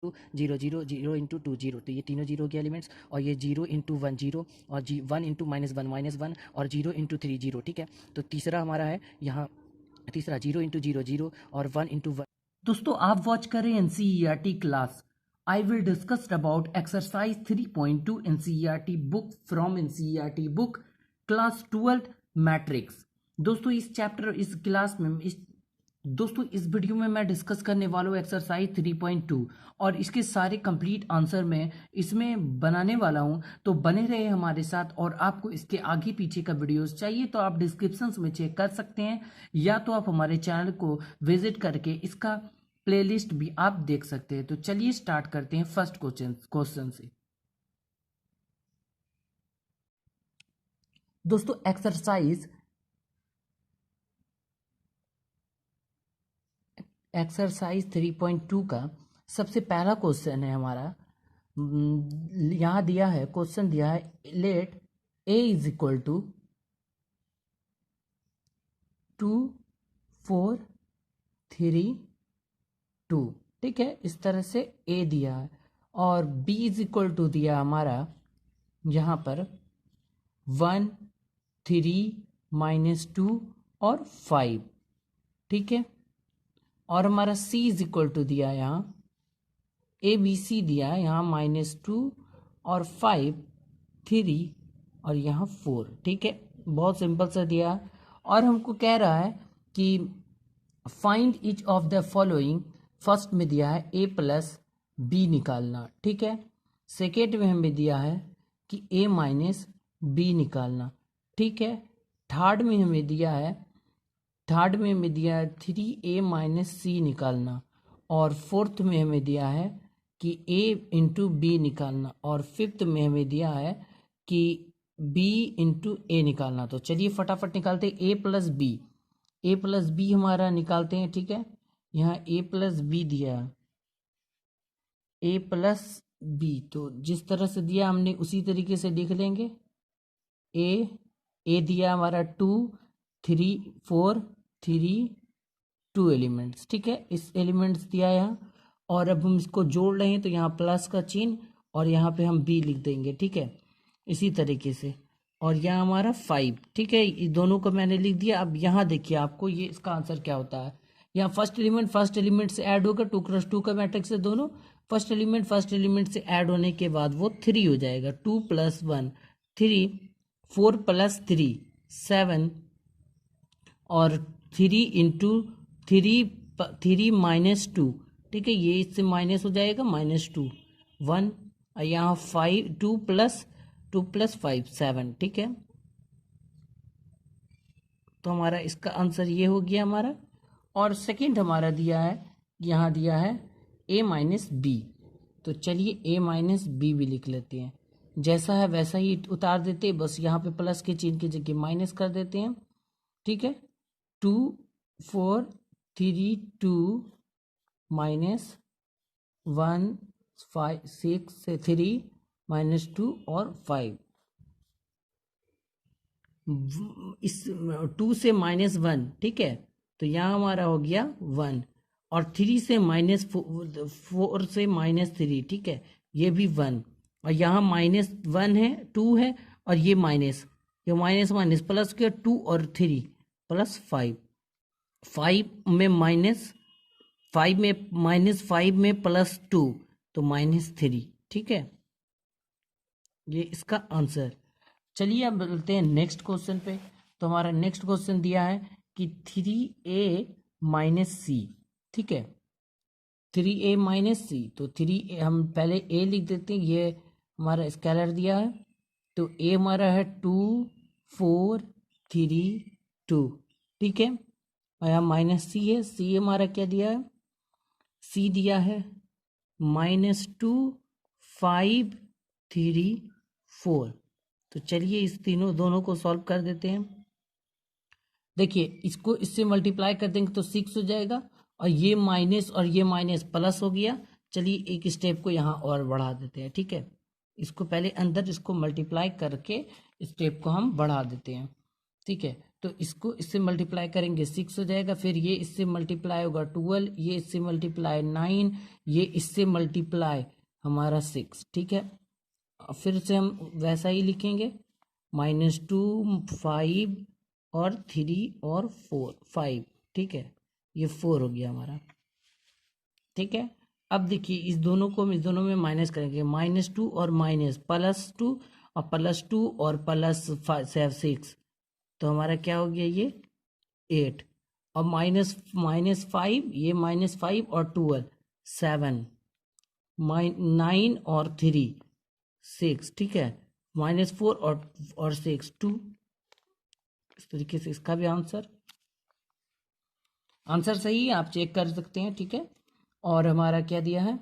To zero zero zero into two zero, तो ये तीनों जीरो के एलिमेंट्स, और ये जीरो इंटू वन जीरो, और वन इंटू माइनस वन, और जीरो इंटू थ्री जीरो। ठीक है, तो तीसरा हमारा है यहाँ, तीसरा जीरो इंटू जीरो जीरो, और वन इंटू वन। दोस्तों आप वॉच कर रहे हैं NCERT class. I will discuss about exercise 3.2 NCERT book from NCERT book class 12 matrix. दोस्तों इस चैप्टर इस क्लास में दोस्तों इस वीडियो में मैं डिस्कस करने वाला हूँ एक्सरसाइज 3.2 और इसके सारे कंप्लीट आंसर मैं इसमें बनाने वाला हूँ। तो बने रहे हमारे साथ, और आपको इसके आगे पीछे का वीडियोस चाहिए तो आप डिस्क्रिप्शन में चेक कर सकते हैं, या तो आप हमारे चैनल को विजिट करके इसका प्लेलिस्ट भी आप देख सकते हैं। तो चलिए स्टार्ट करते हैं फर्स्ट क्वेश्चन से। दोस्तों एक्सरसाइज 3.2 का सबसे पहला क्वेश्चन है हमारा। यहाँ दिया है, क्वेश्चन दिया है, let A is equal to 2 4 3 2। ठीक है, इस तरह से ए दिया है, और बी इज इक्वल टू दिया हमारा यहाँ पर 1 3 -2 और 5। ठीक है, और हमारा सी इज इक्वल टू दिया यहाँ ए बी सी दिया है, यहाँ -2 और 5 3 और यहाँ 4। ठीक है, बहुत सिंपल सा दिया, और हमको कह रहा है कि find each of the following. First में दिया है ए प्लस बी निकालना। ठीक है, सेकेंड में हमें दिया है कि ए माइनस बी निकालना। ठीक है, थर्ड में हमें दिया है 3a माइनस सी निकालना, और फोर्थ में हमें दिया है कि a इंटू बी निकालना, और फिफ्थ में हमें दिया है कि b इंटू ए निकालना। तो चलिए फटाफट निकालते हैं ए प्लस बी हमारा निकालते हैं। ठीक है, यहाँ ए प्लस बी दिया, ए प्लस बी, तो जिस तरह से दिया हमने उसी तरीके से लिख लेंगे। ए दिया हमारा 2 3 4 3 2 एलिमेंट्स। ठीक है, इस एलिमेंट्स दिया यहाँ, और अब हम इसको जोड़ रहे हैं तो यहाँ प्लस का चिन्ह, और यहाँ पे हम बी लिख देंगे। ठीक है, इसी तरीके से, और यहाँ हमारा 5। ठीक है, ये दोनों को मैंने लिख दिया। अब यहाँ देखिए आपको ये इसका आंसर क्या होता है। यहाँ फर्स्ट एलिमेंट से ऐड होगा, 2x2 का मैट्रिक्स है दोनों। फर्स्ट एलिमेंट से ऐड होने के बाद वो 3 हो जाएगा। 2 + 1 3, 4 + 3 7, और 3 इंटू 3 -2। ठीक है, ये इससे माइनस हो जाएगा, -2 1, और यहाँ 5 2 + 5 7। ठीक है, तो हमारा इसका आंसर ये हो गया हमारा। और सेकंड हमारा दिया है, यहाँ दिया है a माइनस बी। तो चलिए a माइनस बी भी लिख लेते हैं, जैसा है वैसा ही उतार देते हैं, बस यहाँ पे प्लस के चिन्ह की जगह माइनस कर देते हैं। ठीक है, 2 4 3 2 -1 5 6 से 3 -2 और 5। इस 2 से -1। ठीक है, तो यहाँ हमारा हो गया 1, और 3 से -4 से -3। ठीक है, ये भी 1, और यहाँ -1 है, 2 है, और ये माइनस, ये माइनस माइनस प्लस किया, 2 और 3 + 5। 5 में -5 में +2, तो -3। ठीक है, ये इसका आंसर। चलिए अब बोलते हैं नेक्स्ट क्वेश्चन पे। तो हमारा नेक्स्ट क्वेश्चन दिया है कि 3a माइनस सी। ठीक है, 3a माइनस सी, तो 3a हम पहले a लिख देते हैं, ये हमारा स्केलर दिया है। तो a हमारा है 2 4 3 2। ठीक है, और यहाँ माइनस सी है, सी हमारा क्या दिया है, सी दिया है -2 5 3 4। तो चलिए इस दोनों को सॉल्व कर देते हैं। देखिए इसको इससे मल्टीप्लाई कर देंगे तो 6 हो जाएगा, और ये माइनस और ये माइनस प्लस हो गया। चलिए एक स्टेप को यहाँ और बढ़ा देते हैं। ठीक है, इसको पहले अंदर इसको मल्टीप्लाई करके स्टेप को हम बढ़ा देते हैं। ठीक है, तो इसको इससे मल्टीप्लाई करेंगे 6 हो जाएगा, फिर ये इससे मल्टीप्लाई होगा 12, ये इससे मल्टीप्लाई 9, ये इससे मल्टीप्लाई हमारा 6, ठीक है। फिर से हम वैसा ही लिखेंगे, -2, 5 और 3 और 4, 5, ठीक है, ये 4 हो गया हमारा, ठीक है। अब देखिए इस दोनों को हम इस दोनों में माइनस करेंगे, -2 और माइनस +2 और +2 और +6, तो हमारा क्या हो गया ये 8, और -5, ये -5 और 12 7, 9 और 3 6, ठीक है, -4 और 6 2। इस तरीके से इसका भी आंसर सही है, आप चेक कर सकते हैं, ठीक है। और हमारा क्या दिया है,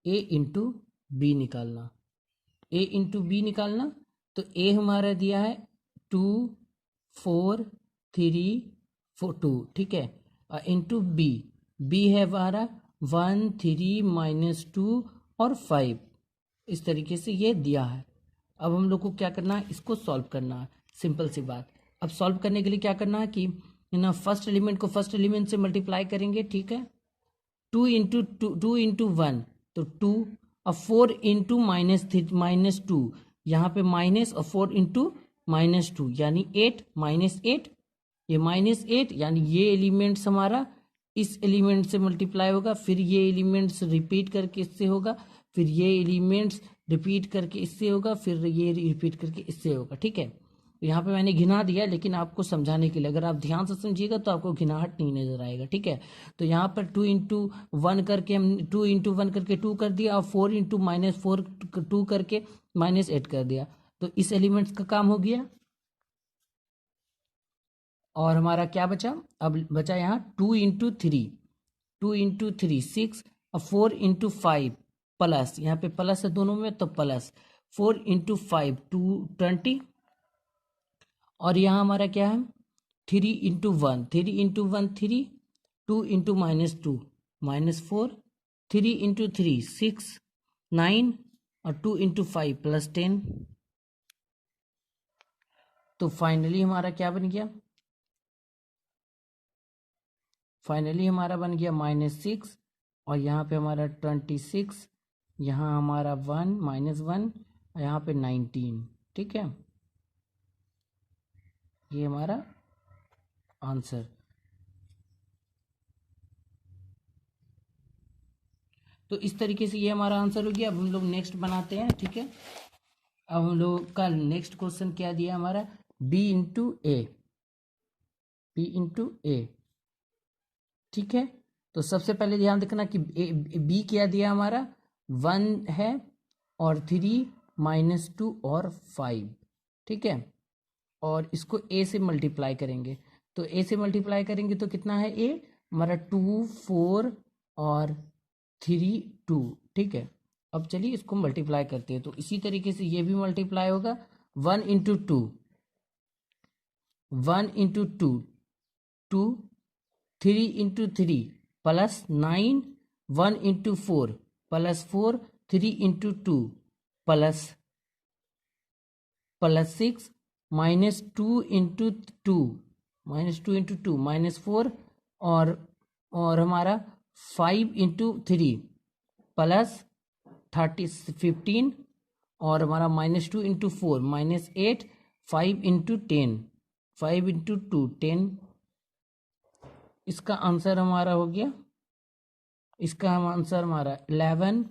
a इंटू बी निकालना, a इंटू बी निकालना, तो a हमारा दिया है 2 4 3 4 2, ठीक है, इंटू बी है हमारा 1 3 -2 और 5, इस तरीके से ये दिया है। अब हम लोग को क्या करना है, इसको सॉल्व करना है, सिंपल सी बात। अब सॉल्व करने के लिए क्या करना है कि ना फर्स्ट एलिमेंट को फर्स्ट एलिमेंट से मल्टीप्लाई करेंगे, ठीक है, 2 इंटू 1 तो 2, और 4 इंटू -2, यहाँ पे माइनस, और 4 इंटू -2 यानी 8, -8, ये -8 यानी ये एलिमेंट्स हमारा इस एलिमेंट से मल्टीप्लाई होगा, फिर ये एलिमेंट्स रिपीट करके इससे होगा, फिर ये एलिमेंट्स रिपीट करके इससे होगा, फिर ये रिपीट करके इससे होगा, ठीक है। यहाँ पे मैंने गिना दिया, लेकिन आपको समझाने के लिए, अगर आप ध्यान से समझिएगा तो आपको गिनाहट नहीं नजर आएगा, ठीक है। तो यहाँ पर 2 इंटू 1 करके हम 2 इंटू 1 करके 2 कर दिया, और 4 इंटू -4 2 करके -8 कर दिया, तो इस एलिमेंट्स का काम हो गया। और हमारा क्या बचा, अब बचा यहाँ 2 इंटू 3 6, और 4 इंटू 5 प्लस, यहाँ पे प्लस है दोनों में तो प्लस 4 इंटू 5 20, और यहाँ हमारा क्या है 3 इंटू 1 3 3, 2 इंटू -2 -4, 3 इंटू 3 6 9, और 2 इंटू 5 +10। तो फाइनली हमारा क्या बन गया, फाइनली हमारा बन गया -6, और यहाँ पे हमारा 26, यहाँ हमारा 1 -1, और यहाँ पे 19, ठीक है, ये हमारा आंसर। तो इस तरीके से ये हमारा आंसर हो गया। अब हम लोग नेक्स्ट बनाते हैं, ठीक है। अब हम लोग का नेक्स्ट क्वेश्चन क्या दिया हमारा, b इंटू ए, ठीक है। तो सबसे पहले ध्यान रखना कि बी क्या दिया हमारा 1 है, और 3 -2 और 5, ठीक है, और इसको a से मल्टीप्लाई करेंगे, तो a से मल्टीप्लाई करेंगे तो कितना है a हमारा 2 4 और 3 2, ठीक है। अब चलिए इसको मल्टीप्लाई करते हैं, तो इसी तरीके से ये भी मल्टीप्लाई होगा, 1 into 2 1 into 2 2, 3 into 3 +9, 1 into 4 +4, 3 into 2 +6, -2 into 2 -4, और हमारा 5 इंटू 3 +15, और हमारा -2 इंटू 4 -8, 5 इंटू 10 5 इंटू 2 10। इसका आंसर हमारा हो गया, इसका हम आंसर हमारा 11,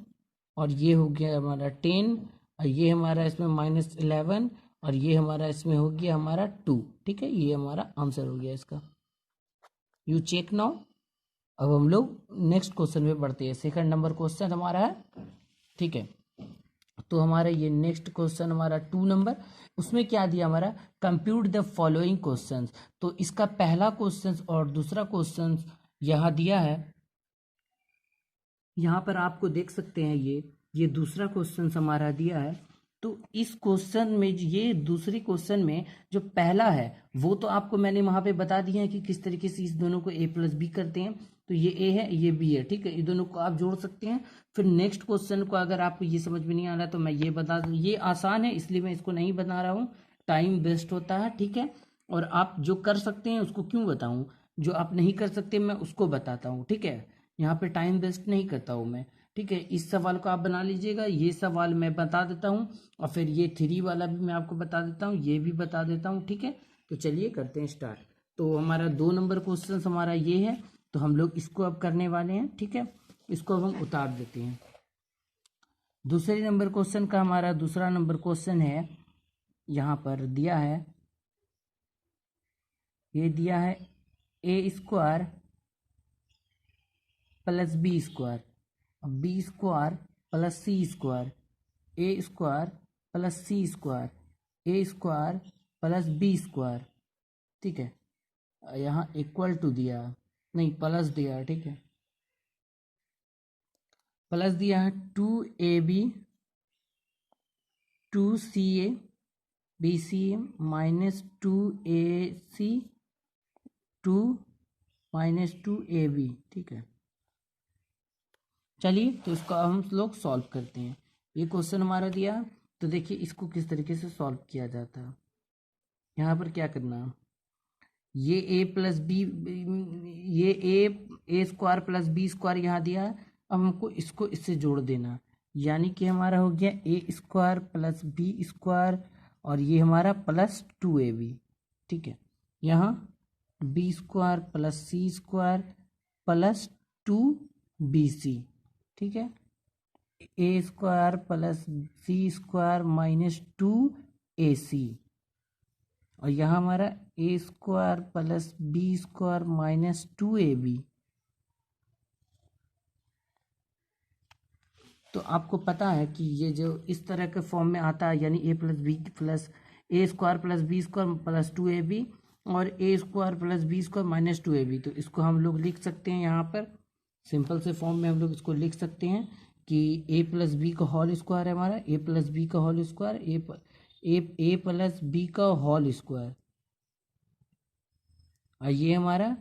और ये हो गया हमारा 10, और ये हमारा इसमें -11, और ये हमारा इसमें हो गया हमारा 2, ठीक है, ये हमारा आंसर हो गया इसका। You check now. अब हम लोग नेक्स्ट क्वेश्चन में बढ़ते हैं, सेकंड नंबर क्वेश्चन हमारा है, ठीक है। तो हमारा ये नेक्स्ट क्वेश्चन हमारा 2 नंबर, उसमें क्या दिया हमारा, कंप्यूट द फॉलोइंग क्वेश्चंस। तो इसका पहला क्वेश्चन और दूसरा क्वेश्चन यहाँ दिया है, यहाँ पर आपको देख सकते हैं, ये दूसरा क्वेश्चन हमारा दिया है। तो इस क्वेश्चन में, ये दूसरे क्वेश्चन में जो पहला है वो तो आपको मैंने वहाँ पे बता दिया है कि किस तरीके से इस दोनों को a + b करते हैं। तो ये a है, ये b है, ठीक है, ये दोनों को आप जोड़ सकते हैं। फिर नेक्स्ट क्वेश्चन को अगर आपको ये समझ में नहीं आ रहा तो मैं ये बता दूँ, ये आसान है इसलिए मैं इसको नहीं बता रहा हूँ, टाइम वेस्ट होता है, ठीक है। और आप जो कर सकते हैं उसको क्यों बताऊं, जो आप नहीं कर सकते मैं उसको बताता हूँ, ठीक है। यहाँ पे टाइम वेस्ट नहीं करता हूँ मैं, ठीक है। इस सवाल को आप बना लीजिएगा, ये सवाल मैं बता देता हूँ, और फिर ये 3 वाला भी मैं आपको बता देता हूँ, ये भी बता देता हूँ, ठीक है। तो चलिए करते हैं स्टार्ट। तो हमारा 2 नंबर क्वेश्चन हमारा ये है, तो हम लोग इसको अब करने वाले हैं, ठीक है। इसको अब हम उतार देते हैं। दूसरे नंबर क्वेश्चन का हमारा दूसरा नंबर क्वेश्चन है, यहाँ पर दिया है, ये दिया है ए square plus B square, b square plus C square, a square plus C square, a square plus B square, ठीक है। यहाँ इक्वल टू दिया, नहीं प्लस दिया है, ठीक है। प्लस दिया है 2ab 2ca bca minus 2ac 2 minus 2ab, ठीक है। चलिए तो इसको हम लोग सॉल्व करते हैं। ये क्वेश्चन हमारा दिया, तो देखिए इसको किस तरीके से सॉल्व किया जाता है। यहाँ पर क्या करना है, ये a प्लस बी, ये ए स्क्वायर प्लस बी स्क्वायर यहाँ दिया है, अब हमको इसको इससे जोड़ देना, यानी कि हमारा हो गया A square plus B square, और ये हमारा प्लस 2ab, ठीक है। यहाँ बी स्क्वायर प्लस सी स्क्वायर प्लस 2bc, ठीक है। ए स्क्वायर प्लस सी स्क्वायर माइनस 2ac, और यहाँ हमारा A square plus B square minus 2ab। तो आपको पता है कि ये जो इस तरह के फॉर्म में आता है, यानी A plus B plus A square plus B square plus 2ab, और A square plus B square minus 2ab, तो इसको हम लोग लिख सकते हैं यहाँ पर सिंपल से फॉर्म में हम लोग इसको लिख सकते हैं कि ए प्लस बी का होल स्क्वायर है हमारा, ए प्लस बी का होल स्क्वायर, ए प्लस बी का होल स्क्वायर, और ये हमारा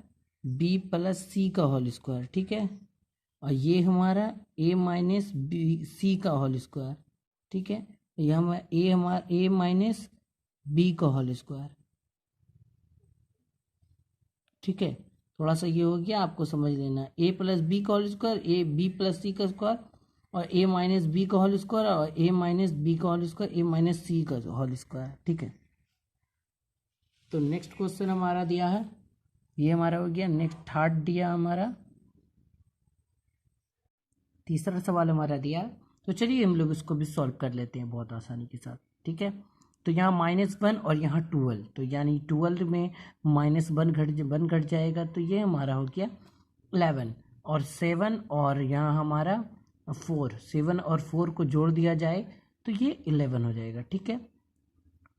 बी प्लस सी का होल स्क्वायर, ठीक है। और ये हमारा ए माइनस बी सी का होल स्क्वायर, ठीक है। ये हमारा ए माइनस बी का होल स्क्वायर, ठीक है। थोड़ा सा ये हो गया, आपको समझ लेना, ए प्लस बी का whole square, A B plus C का स्क्वायर, और ए माइनस बी का होल स्क्वायर, और ए माइनस बी का whole square, A minus C का होल स्क्वायर, ठीक है। तो नेक्स्ट क्वेश्चन हमारा दिया है, ये हमारा हो गया। नेक्स्ट थर्ड दिया हमारा, तीसरा सवाल हमारा दिया, तो चलिए हम लोग इसको भी सॉल्व कर लेते हैं बहुत आसानी के साथ, ठीक है। तो यहाँ -1 और यहाँ 12, तो यानी 12 में -1 घट जाएगा, तो ये हमारा हो गया 11, और 7 और यहाँ हमारा 4, 7 और 4 को जोड़ दिया जाए तो ये 11 हो जाएगा, ठीक है।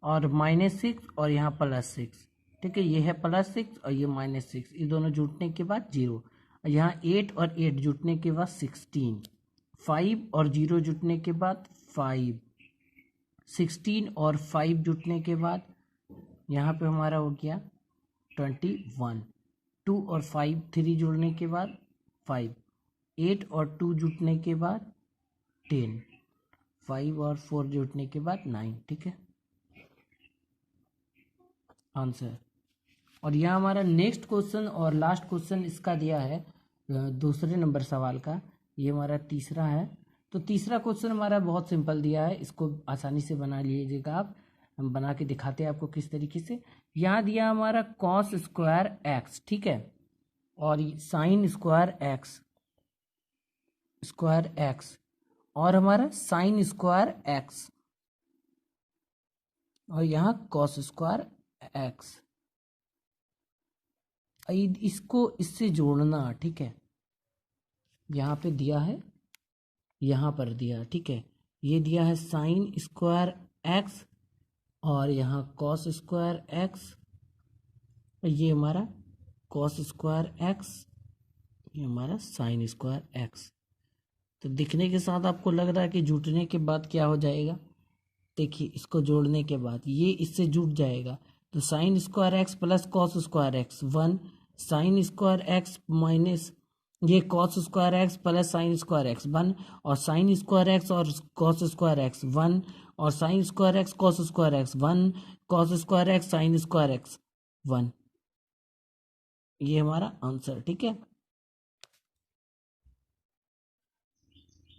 और -6 और यहाँ +6, ठीक है। ये है +6 और ये -6, ये दोनों जुटने के बाद 0, यहाँ 8 और 8 जुटने के बाद 16, 5 और 0 जुटने के बाद 5, 16 और 5 जुटने के बाद यहाँ पे हमारा हो गया 21, 2 और 5 3 जुड़ने के बाद 5, 8 और 2 जुटने के बाद 10, 5 और 4 जुटने के बाद 9, ठीक है आंसर। और यहाँ हमारा नेक्स्ट क्वेश्चन और लास्ट क्वेश्चन इसका दिया है दूसरे नंबर सवाल का, ये हमारा तीसरा है। तो तीसरा क्वेश्चन हमारा बहुत सिंपल दिया है, इसको आसानी से बना लीजिएगा आप, हम बना के दिखाते हैं आपको किस तरीके से। यहाँ दिया हमारा कॉस स्क्वायर एक्स, ठीक है, और sine square x square X, और हमारा साइन स्क्वायर एक्स, और यहाँ कॉस स्क्वायर एक्स, इसको इससे जोड़ना, ठीक है। यहाँ पे दिया है, यहाँ पर दिया, ठीक है। ये दिया है साइन स्क्वायर एक्स, और यहाँ कॉस स्क्वायर एक्स, ये हमारा कॉस स्क्वायर एक्स, ये हमारा साइन स्क्वायर एक्स। तो दिखने के साथ आपको लग रहा है कि जुटने के बाद क्या हो जाएगा, देखिए इसको जोड़ने के बाद ये इससे जुट जाएगा, तो sine square X plus cos square X 1, sine square X minus ये cos square X plus sine square X 1, और साइन स्क्वायर एक्स और कॉस स्क्वायर एक्स 1, और sine square X cos square X 1, cos square X sine square X 1, ये हमारा answer. ठीक है,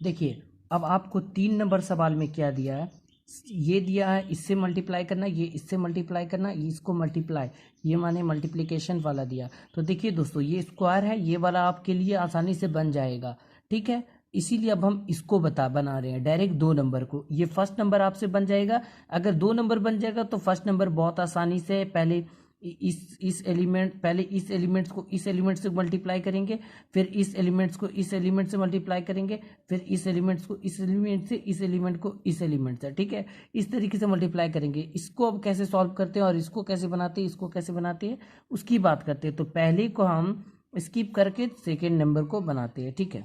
देखिए अब आपको 3 नंबर सवाल में क्या दिया है, ये दिया है इससे मल्टीप्लाई करना, ये इससे मल्टीप्लाई करना, ये इसको मल्टीप्लाई, ये माने मल्टीप्लिकेशन वाला दिया। तो देखिए दोस्तों, ये स्क्वायर है, ये वाला आपके लिए आसानी से बन जाएगा। ठीक है, इसीलिए अब हम इसको बना रहे हैं डायरेक्ट 2 नंबर को। ये फर्स्ट नंबर आपसे बन जाएगा। अगर 2 नंबर बन जाएगा तो फर्स्ट नंबर बहुत आसानी से पहले इस एलिमेंट, पहले इस एलिमेंट्स को इस एलिमेंट से मल्टीप्लाई करेंगे, फिर इस एलिमेंट्स को इस एलिमेंट से मल्टीप्लाई करेंगे, फिर इस एलिमेंट्स को इस एलिमेंट से, इस एलिमेंट को इस एलिमेंट से। ठीक है, इस तरीके से मल्टीप्लाई करेंगे। इसको अब कैसे सॉल्व करते हैं और इसको कैसे बनाते हैं, इसको कैसे बनाते हैं, उसकी बात करते हैं। तो पहले को हम स्किप करके सेकेंड नंबर को बनाते हैं। ठीक है,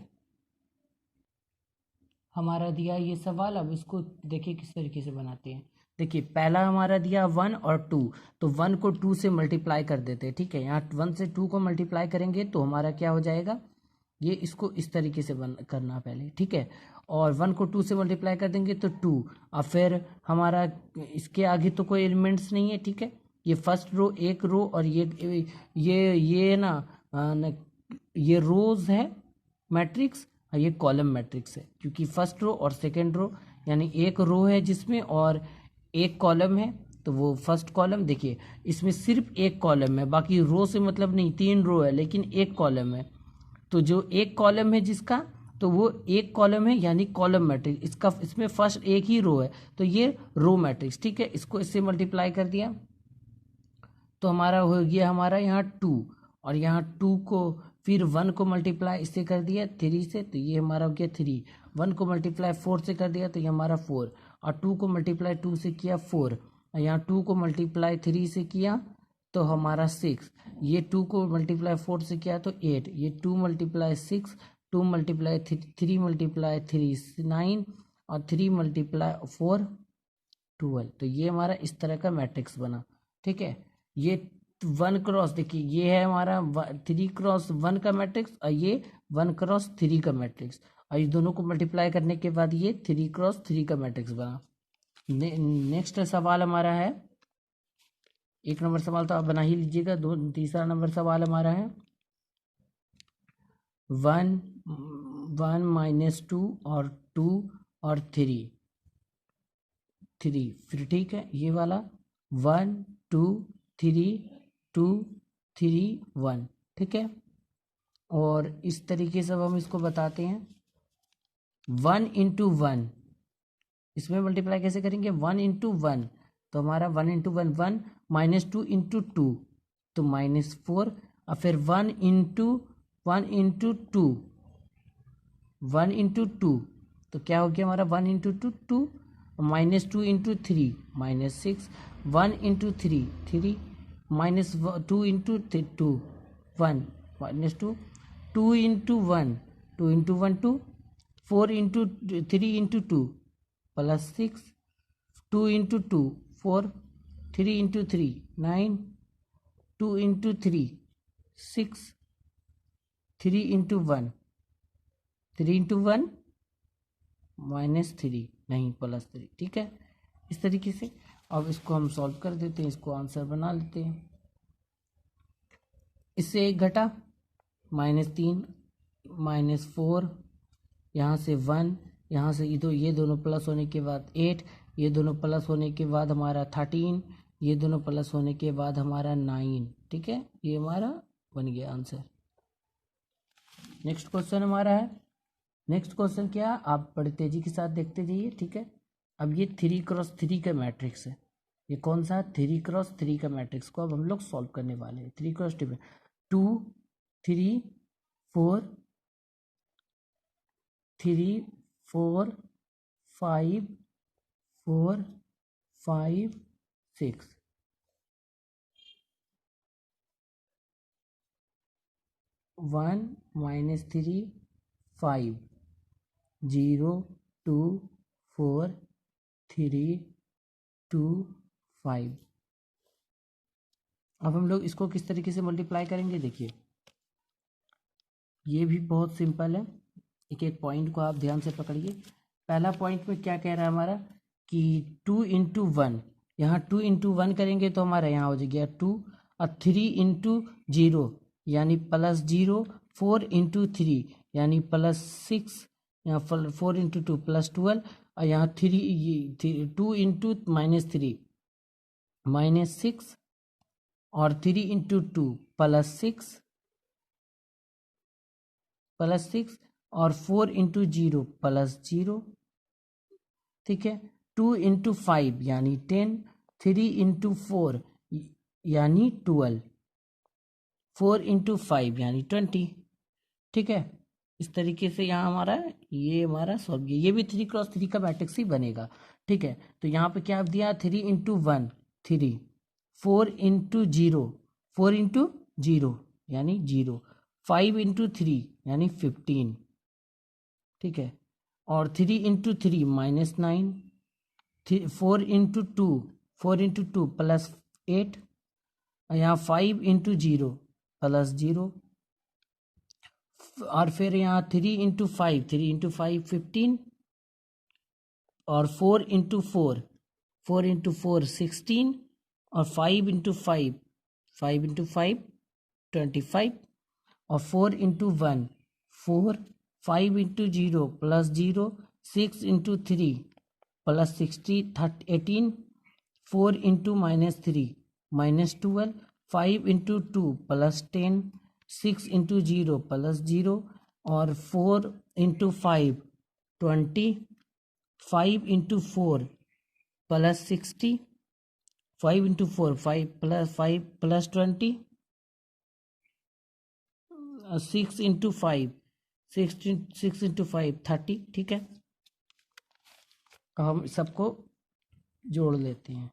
हमारा दिया ये सवाल, अब इसको देखिए किस तरीके से बनाते हैं। देखिए पहला हमारा दिया 1 और 2, तो 1 को 2 से मल्टीप्लाई कर देते हैं। ठीक है, यहाँ 1 से 2 को मल्टीप्लाई करेंगे तो हमारा क्या हो जाएगा, ये इसको इस तरीके से करना पहले। ठीक है, और 1 को 2 से मल्टीप्लाई कर देंगे तो 2, और फिर हमारा इसके आगे तो कोई एलिमेंट्स नहीं है। ठीक है, ये फर्स्ट रो, एक रो, और ये ना ये रोज है मैट्रिक्स, ये कॉलम मैट्रिक्स है, क्योंकि फर्स्ट रो और सेकेंड रो यानी एक रो है जिसमें और एक कॉलम है, तो वो फर्स्ट कॉलम। देखिए इसमें सिर्फ एक कॉलम है, बाकी रो से मतलब नहीं, 3 रो है लेकिन एक कॉलम है। तो जो एक कॉलम है जिसका, तो वो एक कॉलम है यानी कॉलम मैट्रिक्स। इसका इसमें फर्स्ट एक ही रो है, तो ये रो मैट्रिक्स। ठीक है, इसको इससे मल्टीप्लाई कर दिया तो हमारा हो गया, हमारा यहाँ 2, और यहाँ 2 को फिर 1 को मल्टीप्लाई इससे कर दिया 3 से, तो ये हमारा हो गया 3। 1 को मल्टीप्लाई 4 से कर दिया तो ये हमारा 4, और 2 को मल्टीप्लाई 2 से किया 4, और यहाँ 2 को मल्टीप्लाई 3 से किया तो हमारा 6। ये 2 को मल्टीप्लाई 4 से किया तो 8, ये 2 मल्टीप्लाई 6, 2 मल्टीप्लाई 3 मल्टीप्लाई 3 9, और 3 मल्टीप्लाई 4 12। तो ये हमारा इस तरह का मैट्रिक्स बना। ठीक है, ये 1 क्रॉस, देखिए ये है हमारा 3 क्रॉस 1 का मैट्रिक्स, और ये 1 क्रॉस 3 का मैट्रिक्स, और इस दोनों को मल्टीप्लाई करने के बाद ये 3 क्रॉस 3 का मैट्रिक्स बना। नेक्स्ट सवाल हमारा है, 1 नंबर सवाल तो आप बना ही लीजिएगा। तीसरा नंबर सवाल हमारा है 1 माइनस 2 और 2 और 3। फिर ठीक है, ये वाला 1 2 3 2 3 1। ठीक है, और इस तरीके से अब हम इसको बताते हैं 1 इंटू 1, इसमें मल्टीप्लाई कैसे करेंगे, 1 इंटू 1, तो हमारा 1 इंटू 1 1, माइनस 2 इंटू 2 तो -4, और फिर 1 इंटू 2, 1 इंटू 2 तो क्या हो गया हमारा 1 into 2 2, minus 2 into 3 -6, 1 into 3 3, minus 2 into 2 1, minus 2, 2 into 1 2 into 1 2, 4 into 3 into 2 plus 6, 2 into 2 4, 3 into 3 9, 2 into 3 6, 3 into 1 3 into 1 -3, नहीं +3। ठीक है, इस तरीके से अब इसको हम सॉल्व कर देते हैं, इसको आंसर बना लेते हैं। इससे 1 घटा, -3 -4, यहाँ से 1, यहाँ से ये दोनों प्लस होने के बाद 8, ये दोनों प्लस होने के बाद हमारा 13, ये दोनों प्लस होने के बाद हमारा 9। ठीक है, ये हमारा बन गया आंसर। नेक्स्ट क्वेश्चन हमारा है, नेक्स्ट क्वेश्चन क्या, आप बड़ी तेजी के साथ देखते जाइए। ठीक है, अब ये 3 क्रॉस 3 का मैट्रिक्स है, ये कौन सा 3 क्रॉस 3 का मैट्रिक्स को अब हम लोग सॉल्व करने वाले हैं। 3 क्रॉस 2 3 4 3 4 5 4 5 6, 1 -3 5 0 2 4 3 2 5। अब हम लोग इसको किस तरीके से मल्टीप्लाई करेंगे, देखिए ये भी बहुत सिंपल है। एक एक पॉइंट को आप ध्यान से पकड़िए। पहला पॉइंट में क्या कह रहा है हमारा कि 2 इंटू 1, यहाँ 2 इंटू 1 करेंगे तो हमारा यहाँ हो जाएगा 2, और 3 इंटू जीरो यानी प्लस 0, 4 इंटू 3 यानी प्लस 6, यहाँ 4 इंटू 2 प्लस 12, और यहाँ 2 इंटू -3 -6, और 3 इंटू 2 प्लस 6 और 4 इंटू 0 प्लस 0, ठीक है। 2 इंटू 5 यानी 10, 3 इंटू 4 यानी 12, 4 इंटू 5 यानी 20, ठीक है। इस तरीके से यहाँ हमारा ये हमारा सॉल्व, ये भी 3x3 का मैट्रिक्स ही बनेगा, ठीक है। तो यहाँ पे क्या दिया, 3 इंटू 1 3, 4 इंटू 0 4 इंटू 0 यानी 0, 5 इंटू 3 यानी 15, ठीक है। और 3 इंटू 3 -9, 4 इंटू 2 प्लस 8, और यहाँ 5 इंटू 0 प्लस 0, और फिर यहाँ 3 इंटू 5 15, और 4 इंटू 4 16, और 5 इंटू 5 25, और 4 into 1 4, 5 into 0 plus 0, 6 into 3 plus 18, 4 into -3 -12, 5 into 2 plus 10, 6 into 0 plus 0, और 4 into 5 20, 5 into 4 plus 60, 5 into 4 5 plus 20, 6 into 5 6 into 5 30, ठीक है। हम सबको जोड़ लेते हैं,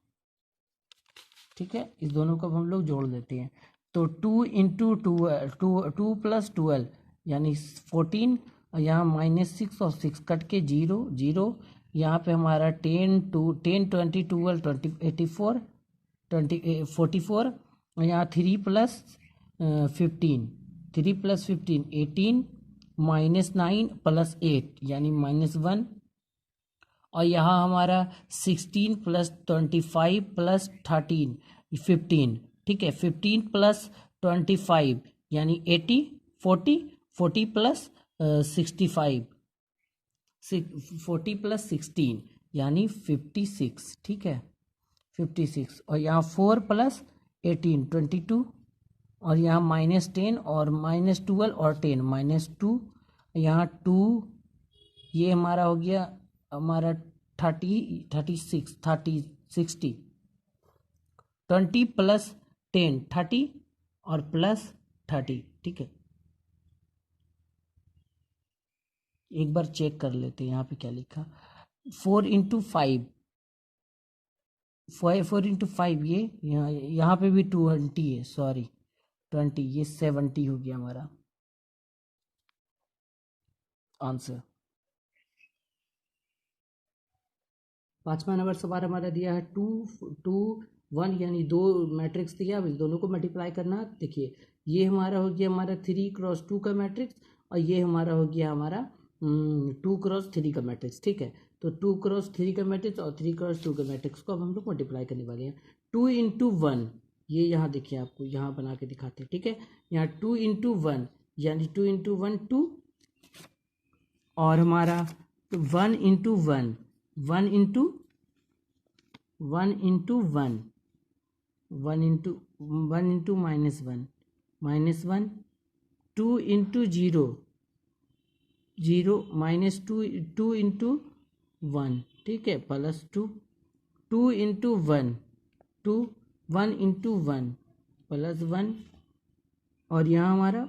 ठीक है। इस दोनों को हम लोग जोड़ लेते हैं, तो 2 इंटू 2 प्लस 12 यानी 14, और यहाँ -6 और 6 कट के 0 0, यहाँ पे हमारा 10 20 12 20 84 44, और यहाँ 3 प्लस 15 18, -9 प्लस 8 यानी -1, और यहाँ हमारा 16 प्लस 25 प्लस 13 15, ठीक है। 15 प्लस 25 यानी 80, 40 प्लस 65 40 प्लस 16 यानी 56, ठीक है 56, और यहाँ 4 प्लस 18 22, और यहाँ -10 और -12 और 10 -2, यहाँ 2, ये हमारा हो गया हमारा 36 60, 20 प्लस 10 30 और प्लस 30, ठीक है। एक बार चेक कर लेते हैं यहाँ पे क्या लिखा, 4 इंटू 5 4 इंटू 5, ये यहाँ पे भी 20 है, सॉरी 20, ये 70 हो गया हमारा आंसर। 5वां नंबर सवाल हमारा दिया है 2 2 1 यानी 2 मैट्रिक्स दिया, अब इस दोनों को मल्टीप्लाई करना। देखिए ये हमारा हो गया हमारा 3x2 का मैट्रिक्स, और ये हमारा हो गया हमारा 2x3 का मैट्रिक्स, ठीक है। तो 2x3 का मैट्रिक्स और 3x2 का मैट्रिक्स को अब हम लोग मल्टीप्लाई करने वाले हैं। 2 इंटू 1, ये यहाँ देखिए आपको यहाँ बना के दिखाते हैं, ठीक है। यहाँ 2 इंटू 1 यानी 2 इंटू 1 2, और हमारा 1 into 1 1 into 1 into 1 1 into -1 2 into 0 0 -2 into 1, ठीक है प्लस 2 2 इंटू 1 2 1 इंटू 1 प्लस 1, और यहाँ हमारा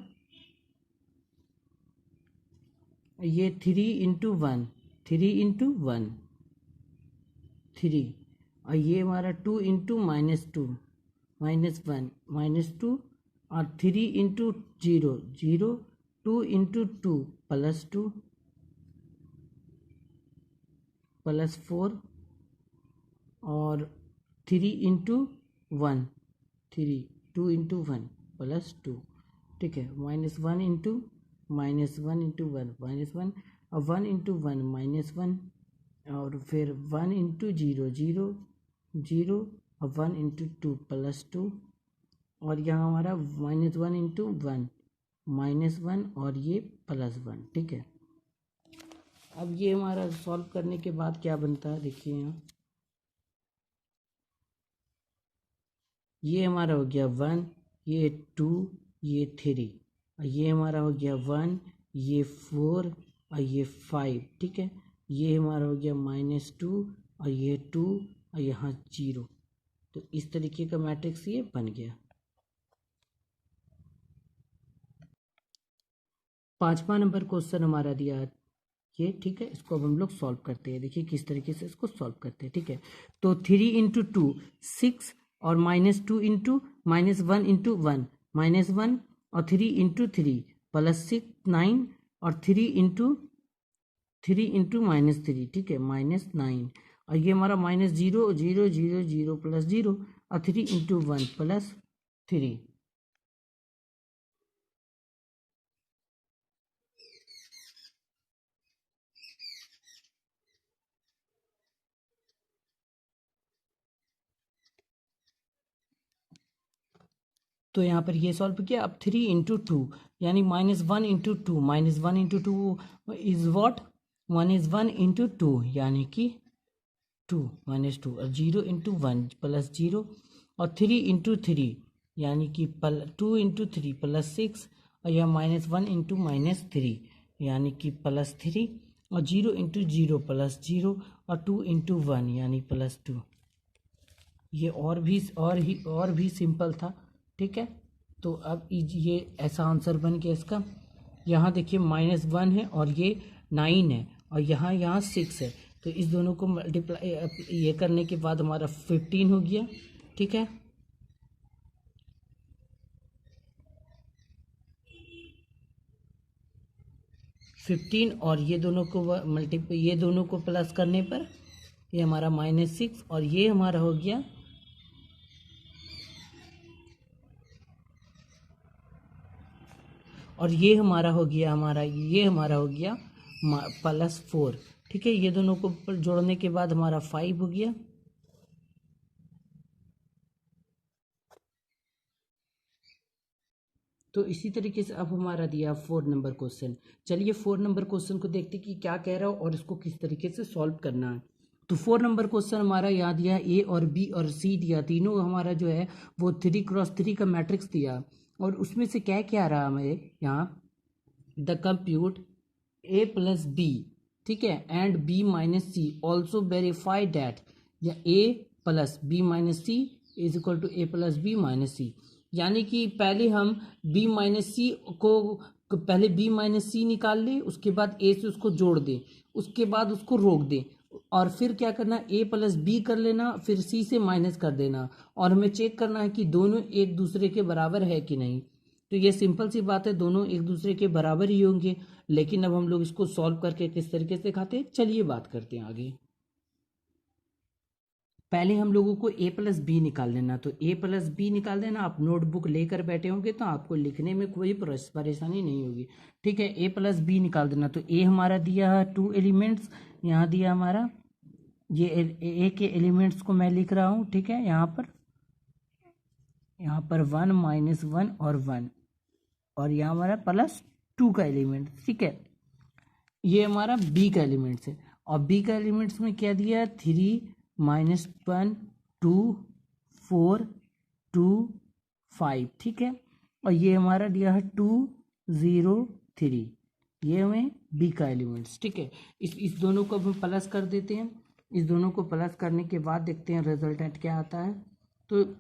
ये 3 इंटू 1 3 इंटू 1 3, और ये हमारा 2 इंटू -2 -1 -2, और 3 इंटू 0 0, 2 इंटू 2 प्लस 2 प्लस 4, और 3 इंटू 1 3 2 इंटू 1 प्लस 2, ठीक है। -1 इंटू -1 इंटू 1 -1, और 1 इंटू 1 -1, और फिर 1 इंटू 0 0 0, और 1 इंटू 2 प्लस 2, और यहाँ हमारा -1 इंटू 1 -1 और ये +1, ठीक है। अब ये हमारा सॉल्व करने के बाद क्या बनता है, देखिए यहाँ ये हमारा हो गया 1, ये 2, ये 3, और ये हमारा हो गया 1, ये 4 और ये 5, ठीक है। ये हमारा हो गया -2 और ये 2 और यहाँ 0। तो इस तरीके का मैट्रिक्स ये बन गया। पांचवा नंबर क्वेश्चन हमारा दिया है ये, ठीक है। इसको अब हम लोग सॉल्व करते हैं, देखिए किस तरीके से इसको सॉल्व करते हैं, ठीक है। तो 3 इंटू 2 6 और -2 इंटू -1 इंटू 1 -1 और 3 इंटू 3 +6 9 और 3 इंटू -3, ठीक है, -9। और ये हमारा -0 0 0 0 +0 और 3 इंटू 1 +3। तो यहाँ पर ये सॉल्व किया। अब 3 इंटू 2 यानी -1 into 2 -1 into 2 is what 1 into 2 यानी कि 2 -2 और 0 इंटू 1 +0 और 3 इंटू 3 यानी कि 2 इंटू 3 +6 और यह -1 इंटू -3 यानी कि +3 और 0 इंटू 0 +0 और 2 इंटू 1 यानी +2। ये और भी सिंपल था, ठीक है। तो अब ये ऐसा आंसर बन गया इसका। यहाँ देखिए -1 है और ये 9 है और यहाँ 6 है। तो इस दोनों को मल्टीप्लाई ये करने के बाद हमारा 15 हो गया, ठीक है। और ये दोनों को प्लस करने पर ये हमारा -6 और ये हमारा हो गया और ये हमारा हो गया +4, ठीक है। ये दोनों को जोड़ने के बाद हमारा 5 हो गया। तो इसी तरीके से अब हमारा दिया 4 नंबर क्वेश्चन। चलिए 4 नंबर क्वेश्चन को देखते कि क्या कह रहा है और इसको किस तरीके से सॉल्व करना है। तो 4 नंबर क्वेश्चन हमारा यहाँ दिया ए और बी और सी दिया, तीनों हमारा जो है वो 3x3 का मैट्रिक्स दिया। और उसमें से क्या क्या आ रहा है हमें यहाँ, the compute a plus B, ठीक है, and b minus C also verify that या a plus B minus C is equal to a plus B minus C. यानी कि पहले हम b माइनस सी को पहले b माइनस सी निकाल लें, उसके बाद a से उसको जोड़ दें, उसके बाद उसको रोक दें और फिर क्या करना, a प्लस बी कर लेना, फिर c से माइनस कर देना और हमें चेक करना है कि दोनों एक दूसरे के बराबर है कि नहीं। तो ये सिंपल सी बात है, दोनों एक दूसरे के बराबर ही होंगे। लेकिन अब हम लोग इसको सॉल्व करके किस तरीके से खाते हैं, चलिए बात करते हैं आगे। पहले हम लोगों को a प्लस बी निकाल लेना। तो a प्लस बी निकाल देना, आप नोटबुक लेकर बैठे होंगे तो आपको लिखने में कोई परेशानी नहीं होगी, ठीक है। a प्लस बी निकाल देना। तो a हमारा दिया है 2 एलिमेंट्स, यहाँ दिया हमारा ये a के एलिमेंट्स को मैं लिख रहा हूँ, ठीक है। यहाँ पर 1 -1 और 1 और यहाँ हमारा +2 का एलिमेंट, ठीक है। ये हमारा b का एलिमेंट्स है और b का एलिमेंट्स में क्या दिया, 3 -1 2 4 2 5, ठीक है। और ये हमारा दिया है 2 0 3, ये हमें b का एलिमेंट्स, ठीक है। इस दोनों को हम प्लस कर देते हैं। इस दोनों को प्लस करने के बाद देखते हैं रिजल्टेंट क्या आता है। तो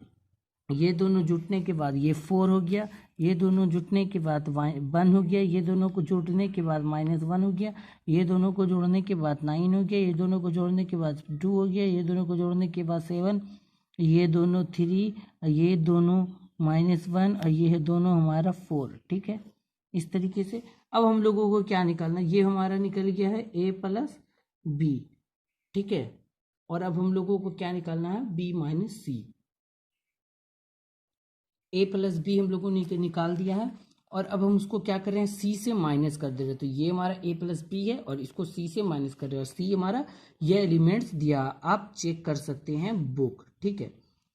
ये दोनों जुटने के बाद ये 4 हो गया, ये दोनों जुटने के बाद 1 हो गया, ये दोनों को जोड़ने के बाद -1 हो गया, ये दोनों को जोड़ने के बाद 9 हो गया, ये दोनों को जोड़ने के बाद 2 हो गया, ये दोनों को जोड़ने के बाद 7, ये दोनों 3, ये दोनों -1 और ये दोनों हमारा 4, ठीक है। इस तरीके से अब हम लोगों को क्या निकालना, ये हमारा निकल गया है a प्लस बी, ठीक है। और अब हम लोगों को क्या निकालना है, b minus c. a plus b हम लोगों ने निकाल दिया है और अब हम उसको क्या कर रहे हैं, c से माइनस कर दे रहे हैं। तो ये हमारा a प्लस बी है और इसको c से माइनस कर रहे हैं और c हमारा ये एलिमेंट्स दिया, आप चेक कर सकते हैं बुक, ठीक है।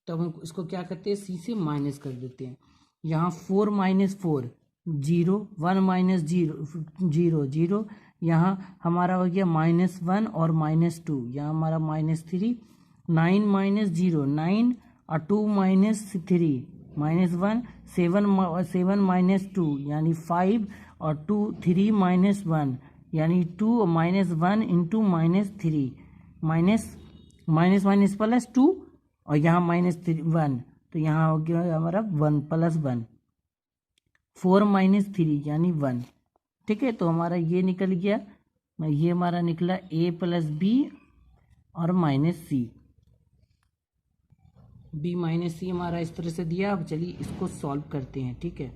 तो हम इसको क्या करते हैं, सी से माइनस कर देते हैं। यहाँ 4 माइनस 4 0, 1 माइनस 0 0 0, यहाँ हमारा हो गया -1 और -2, यहाँ हमारा -3, 9 माइनस 0 9 और 2 माइनस 3 -1, 7 माइनस 2 यानी 5 और 2 3 माइनस 1 यानी 2 -1 इंटू -3 माइनस माइनस +2 और यहाँ -1, तो यहाँ हो गया हमारा 1 + 1, 4 - 3 यानी 1। ठीक है, तो हमारा ये निकल गया, ये हमारा निकला a + b और -c, b - c हमारा इस तरह से दिया। अब चलिए इसको सॉल्व करते हैं। ठीक है,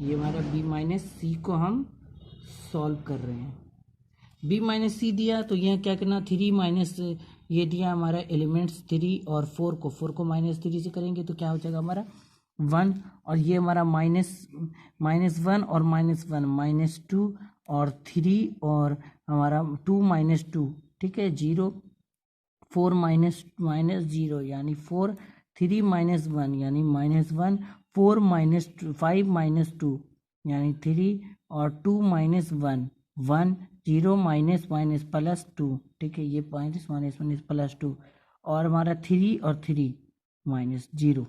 ये हमारा b - c को हम सॉल्व कर रहे हैं। b - c दिया तो यह क्या करना, 3 माइनस ये दिया हमारा एलिमेंट्स 3 और 4 को -3 से करेंगे तो क्या हो जाएगा हमारा 1, और ये हमारा -1 और -1 -2 और 3 और हमारा 2 -2, ठीक है 0, 4 -0 यानी 4, 3 -1 यानी -1, 4 5 -2 यानी 3 और 2 -1 1, 0 +2, ठीक है ये +2 और हमारा 3 और 3 -0,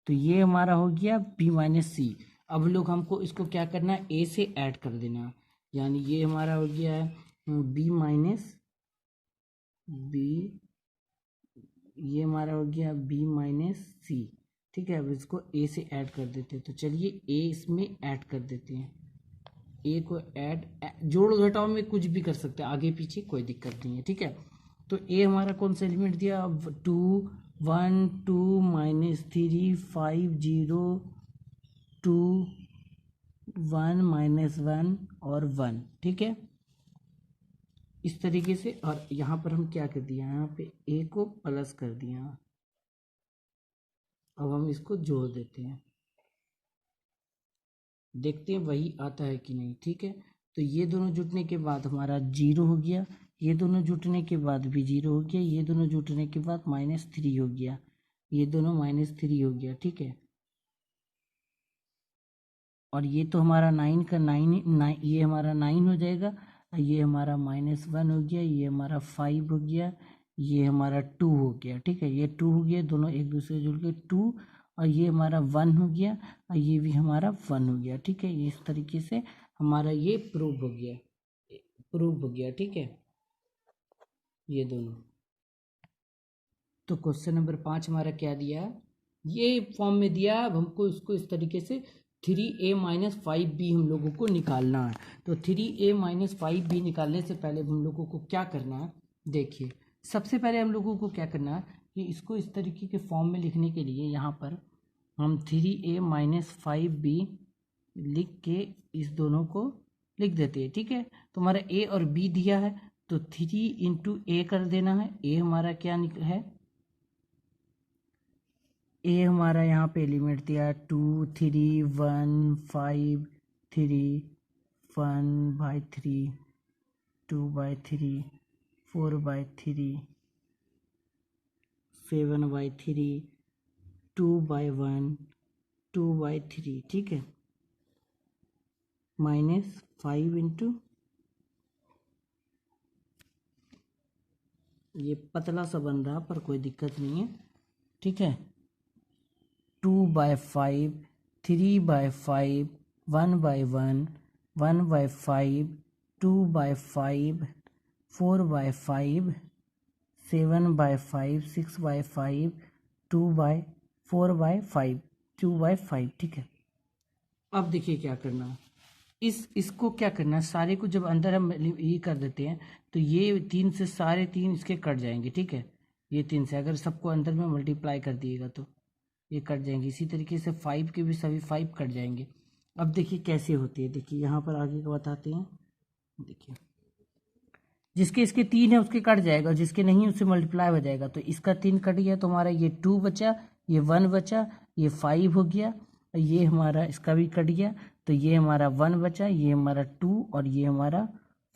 तो ये हमारा हो गया b - c। अब लोग हमको इसको क्या करना है, a से ऐड कर देना, यानी ये हमारा हो गया है ये हमारा हो गया b - c। ठीक है, अब इसको a से ऐड कर देते हैं, तो चलिए a इसमें ऐड कर देते हैं। a को ऐड, जोड़ घटाव में कुछ भी कर सकते हैं, आगे पीछे कोई दिक्कत नहीं है। ठीक है, तो a हमारा कौन सा एलिमेंट दिया, 2 1 2 -3 5 0 2 1 -1 और 1। ठीक है, इस तरीके से, और यहाँ पर हम क्या कर दिया, यहाँ पे a को प्लस कर दिया। अब हम इसको जोड़ देते हैं, देखते हैं वही आता है कि नहीं। ठीक है, तो ये दोनों जुटने के बाद हमारा 0 हो गया, ये दोनों जुटने के बाद भी 0 हो गया, ये दोनों जुटने के बाद -3 हो गया, ये दोनों -3 हो गया। ठीक है, और ये तो हमारा 9 का 9 ये हमारा 9 हो जाएगा, ये हमारा -1 हो गया, ये हमारा 5 हो गया, ये हमारा 2 हो गया। ठीक है, ये 2 हो गया, दोनों एक दूसरे से जुड़ के 2, और ये हमारा 1 हो गया, और ये भी हमारा 1 हो गया। ठीक है, ये इस तरीके से हमारा ये प्रूव हो गया, प्रूव हो गया। ठीक है, ये दोनों। तो क्वेश्चन नंबर 5 हमारा क्या दिया, ये फॉर्म में दिया। अब हमको इसको इस तरीके से 3a - 5b हम लोगों को निकालना है। तो 3a - 5b निकालने से पहले हम लोगों को क्या करना है, देखिए सबसे पहले हम लोगों को क्या करना है कि इसको इस तरीके के फॉर्म में लिखने के लिए यहाँ पर हम 3a - 5b लिख के इस दोनों को लिख देते हैं। ठीक है, तो हमारा a और b दिया है, तो 3 × a कर देना है। a हमारा क्या है, ए हमारा यहाँ पे एलिमेंट दिया 2 3 1 5 3 1/3 2/3 4/3 7/3 2/1 2/3। ठीक है, -5 × ये पतला सा बन रहा पर कोई दिक्कत नहीं है। ठीक है, 2/5 3/5 1/1 1/5 2/5 4/5 7/5 6/5 4/5 2/5। ठीक है, अब देखिए क्या करना है, इसको क्या करना है, सारे को जब अंदर हम ये कर देते हैं तो ये 3 से सारे 3 इसके कट जाएंगे। ठीक है, ये 3 से अगर सबको अंदर में मल्टीप्लाई कर दिएगा तो ये कट जाएंगे। इसी तरीके से 5 के भी सभी 5 कट जाएंगे। अब देखिए कैसे होती है, देखिए यहाँ पर आगे का बताते हैं। देखिए जिसके इसके 3 है उसके कट जाएगा, जिसके नहीं उससे मल्टीप्लाई हो जाएगा। तो इसका 3 कट गया तो हमारा ये 2 बचा, ये 1 बचा, ये 5 हो गया, ये हमारा इसका भी कट गया, तो ये हमारा 1 बचा, ये हमारा 2 और ये हमारा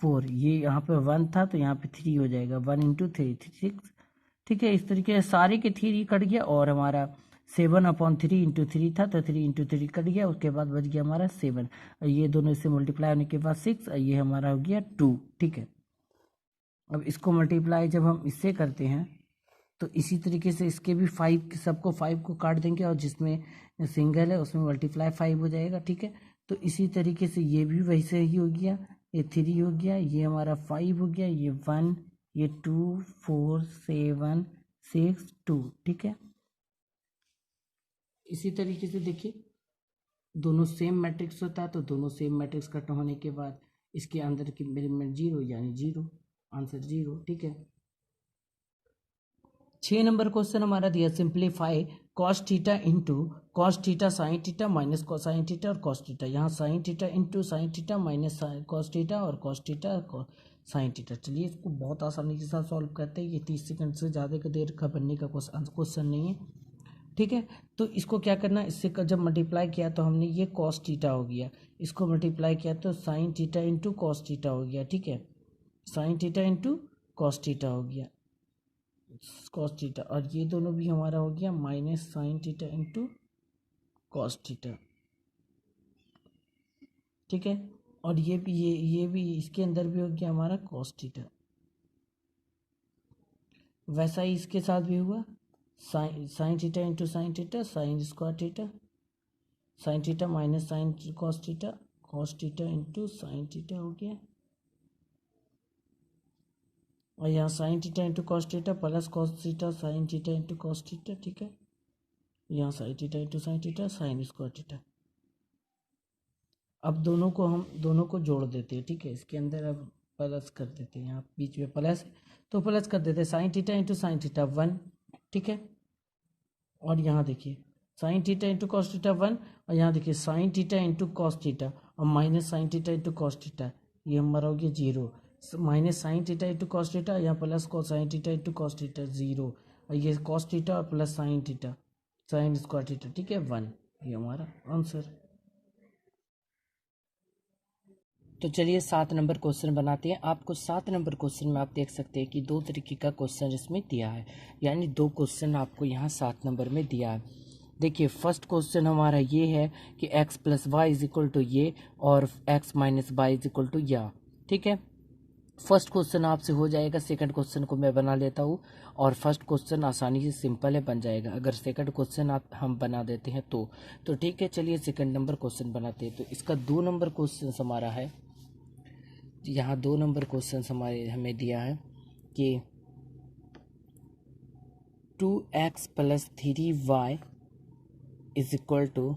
4। ये यहाँ पे 1 था तो यहाँ पे 3 हो जाएगा, 1 × 3 6 ठीक है। इस तरीके से सारे के 3 कट गया और हमारा 7/3 इंटू 3 था तो 3 इंटू 3 कट गया, उसके बाद बच गया हमारा 7। ये दोनों इससे मल्टीप्लाई होने के बाद 6, ये हमारा हो गया 2। ठीक है। अब इसको मल्टीप्लाई जब हम इससे करते हैं तो इसी तरीके से इसके भी 5, सबको 5 को काट देंगे और जिसमें सिंगल है उसमें मल्टीप्लाई 5 हो जाएगा। ठीक है। तो इसी तरीके से ये भी वैसे ही हो गया, ये 3 हो गया, ये हमारा 5 हो गया, ये 1, ये 2, 4, 7, 6, 2। ठीक है। इसी तरीके से देखिए दोनों सेम मैट्रिक्स होता है तो दोनों सेम मैट्रिक्स कट होने के बाद इसके अंदर की एलिमेंट 0 यानी 0, आंसर 0। ठीक है। 6 नंबर क्वेश्चन हमारा दिया, simplify cos theta into cos theta sine theta minus sine theta और कॉस थीटा। यहाँ sign theta into sine theta minus cos theta और कॉस थीटा साइन थीटा। चलिए इसको बहुत आसानी के साथ सॉल्व करते हैं। ये 30 सेकंड से ज़्यादा का देर का बनने का क्वेश्चन नहीं है। ठीक है। तो इसको क्या करना है, इससे जब मल्टीप्लाई किया तो हमने ये कॉस थीटा हो गया, इसको मल्टीप्लाई किया तो sign theta into cos theta हो गया। ठीक है। Sign theta into cos theta हो गया, कॉस थीटा, और ये दोनों भी हमारा हो गया minus sine theta into cos theta. ठीक है। और ये भी इसके अंदर भी हो गया हमारा कॉस थीटा। वैसा ही इसके साथ भी हुआ, sign theta into sine theta sine square theta, sine theta minus sine cos theta into sine theta हो गया, और यहाँ sign theta into cos theta plus cos theta sine theta into cos theta. ठीक है। यहाँ sign theta into sine theta sine square theta. अब दोनों को जोड़ देते हैं। ठीक है। इसके अंदर अब प्लस कर देते हैं, यहाँ बीच में प्लस है तो प्लस कर देते हैं, sine theta into sine theta 1। ठीक है। और यहाँ देखिए sine theta into cos theta 1, और यहाँ देखिए sine theta into cos theta और minus sine theta into cos theta, ये हमारा हो गया 0। Minus sine theta into cos theta, यहाँ plus cos sine theta into cos theta 0, और ये कॉस थीटा और plus sine theta sine square theta. ठीक है 1, ये हमारा आंसर। तो चलिए 7 नंबर क्वेश्चन बनाते हैं। आपको 7 नंबर क्वेश्चन में आप देख सकते हैं कि 2 तरीके का क्वेश्चन इसमें दिया है, यानी 2 क्वेश्चन आपको यहाँ 7 नंबर में दिया है। देखिए फर्स्ट क्वेश्चन हमारा ये है कि x plus y is equal to ये और x minus y is equal to या। ठीक है। फर्स्ट क्वेश्चन आपसे हो जाएगा, सेकंड क्वेश्चन को मैं बना लेता हूँ, और फर्स्ट क्वेश्चन आसानी से सिंपल है, बन जाएगा अगर सेकंड क्वेश्चन हम बना देते हैं तो ठीक है। चलिए सेकंड नंबर क्वेश्चन बनाते हैं। तो इसका 2 नंबर क्वेश्चन हमारा है, यहाँ 2 नंबर क्वेश्चन हमारे हमें दिया है कि 2x plus 3y is equal to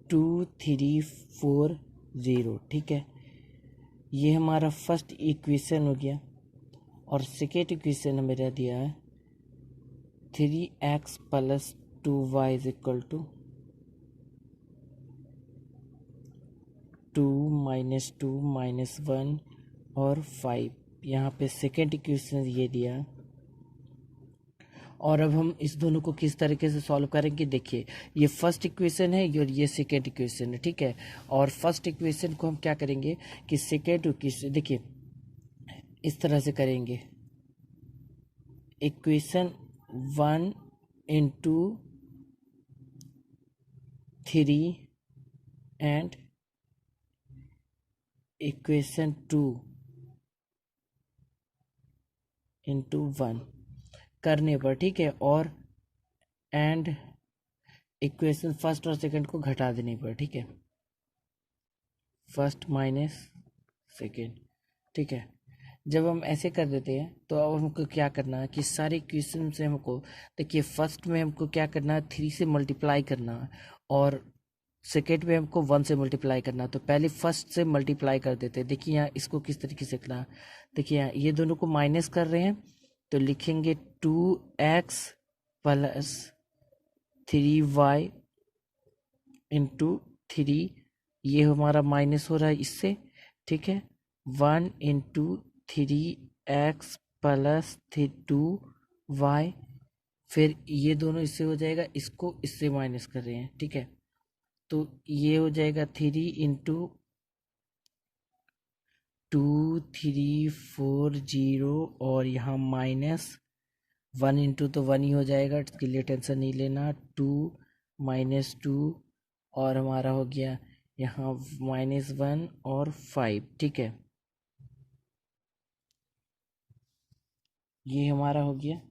2340। ठीक है। ये हमारा फर्स्ट इक्वेशन हो गया, और सेकेंड इक्वेशन मेरा दिया है 3x plus 2y is equal to 2 minus 2 minus 1 और 5। यहाँ पे सेकेंड इक्वेशन ये दिया है। और अब हम इस दोनों को किस तरीके से सॉल्व करेंगे, देखिए ये फर्स्ट इक्वेशन है और ये सेकेंड इक्वेशन है। ठीक है। और फर्स्ट इक्वेशन को हम क्या करेंगे कि सेकेंड इक्वेशन, देखिए इस तरह से करेंगे, equation 1 into 3 and equation 2 into 1 करने पर, ठीक है, और एंड इक्वेशन फर्स्ट और सेकंड को घटा देने पर। ठीक है। First minus second. ठीक है। जब हम ऐसे कर देते हैं तो अब हमको क्या करना है कि सारे इक्वेशन से हमको, देखिए फर्स्ट में हमको क्या करना है 3 से मल्टीप्लाई करना है, और सेकेंड में हमको 1 से मल्टीप्लाई करना है। तो पहले फर्स्ट से मल्टीप्लाई कर देते हैं। देखिए यहाँ इसको किस तरीके से करना है, देखिए यहाँ ये दोनों को माइनस कर रहे हैं तो लिखेंगे 2x प्लस 3y इंटू 3, ये हमारा माइनस हो रहा है इससे। ठीक है। 1 इंटू 3x प्लस 2y, फिर ये दोनों इससे हो जाएगा, इसको इससे माइनस कर रहे हैं। ठीक है। तो ये हो जाएगा 3 इंटू 2340 और यहाँ -1 इंटू तो 1 ही हो जाएगा, इसके लिए टेंशन नहीं लेना। 2 -2 और हमारा हो गया यहाँ -1 और 5, ठीक है, ये हमारा हो गया।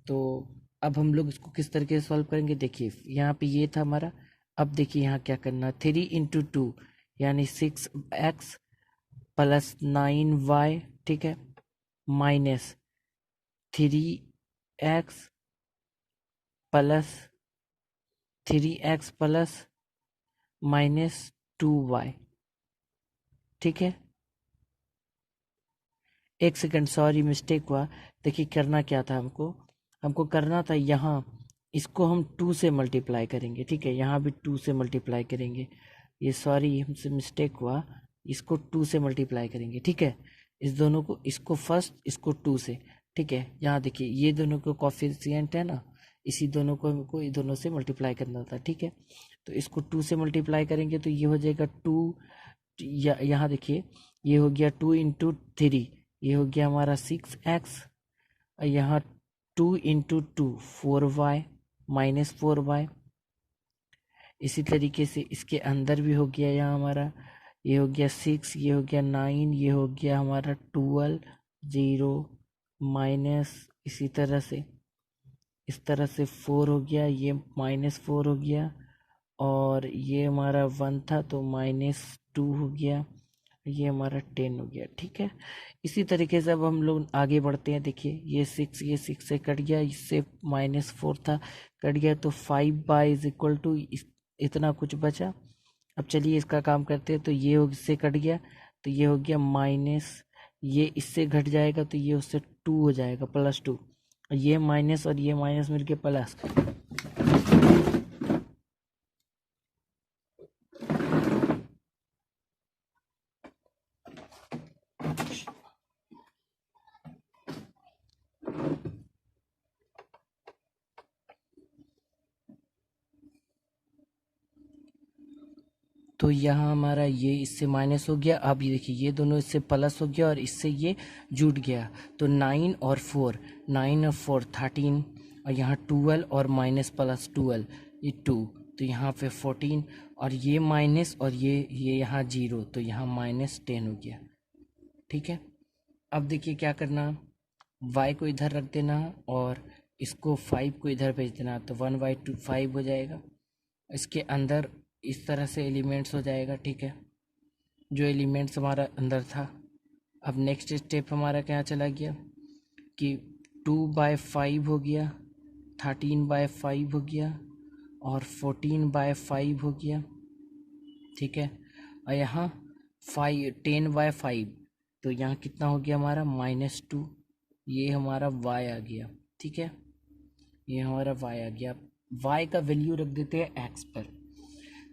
तो अब हम लोग इसको किस तरीके से सॉल्व करेंगे, देखिए यहाँ पे ये था हमारा। अब देखिए यहाँ क्या करना, 3 इंटू 2 यानी 6x प्लस 9y, ठीक है, minus 3x plus 3x plus -2y, ठीक है। एक सेकंड, सॉरी मिस्टेक हुआ। देखिए करना क्या था, हमको हमको करना था यहाँ इसको हम 2 से मल्टीप्लाई करेंगे, ठीक है, यहाँ भी 2 से मल्टीप्लाई करेंगे। ये सॉरी हमसे मिस्टेक हुआ, इसको 2 से मल्टीप्लाई करेंगे, ठीक है। इस दोनों को, इसको फर्स्ट, इसको 2 से, ठीक है। यहाँ देखिए ये दोनों को कोफिशिएंट है ना, इसी दोनों को हमको ये दोनों से मल्टीप्लाई करना था, ठीक है। तो इसको 2 से मल्टीप्लाई करेंगे तो ये हो जाएगा 2, यहाँ देखिए ये हो गया 2 इंटू 3, ये हो गया हमारा 6x, और यहाँ 2 इंटू 2 4y -4y। इसी तरीके से इसके अंदर भी हो गया यहाँ हमारा, ये हो गया 6, ये हो गया 9, ये हो गया हमारा 12 0 माइनस, इसी तरह से इस तरह से 4 हो गया, ये -4 हो गया, और ये हमारा 1 था तो -2 हो गया, ये हमारा 10 हो गया, ठीक है। इसी तरीके से अब हम लोग आगे बढ़ते हैं। देखिए ये 6 से कट गया, इससे -4 था, कट गया, तो 5y इज इक्वल टू इतना कुछ बचा। अब चलिए इसका काम करते हैं। तो ये इससे कट गया, तो ये हो गया माइनस, ये इससे घट जाएगा तो ये उससे 2 हो जाएगा, +2, ये माइनस और ये माइनस मिलके प्लस। तो यहाँ हमारा ये इससे माइनस हो गया। अब ये देखिए ये दोनों इससे प्लस हो गया और इससे ये जुड़ गया, तो 9 और 4, 9 और 4 13, और यहाँ 12 और माइनस प्लस 12 ये 2, तो यहाँ पे 14, और ये माइनस और ये यहाँ 0, तो यहाँ -10 हो गया, ठीक है। अब देखिए क्या करना, y को इधर रख देना और इसको 5 को इधर भेज देना, तो 1/2 5 हो जाएगा। इसके अंदर इस तरह से एलिमेंट्स हो जाएगा, ठीक है, जो एलिमेंट्स हमारा अंदर था। अब नेक्स्ट स्टेप हमारा क्या चला गया कि 2/5 हो गया, 13/5 हो गया, और 14/5 हो गया, ठीक है। और यहाँ 10/5, तो यहाँ कितना हो गया हमारा -2, ये हमारा y आ गया, ठीक है, ये हमारा y आ गया। y का वैल्यू रख देते हैं x पर,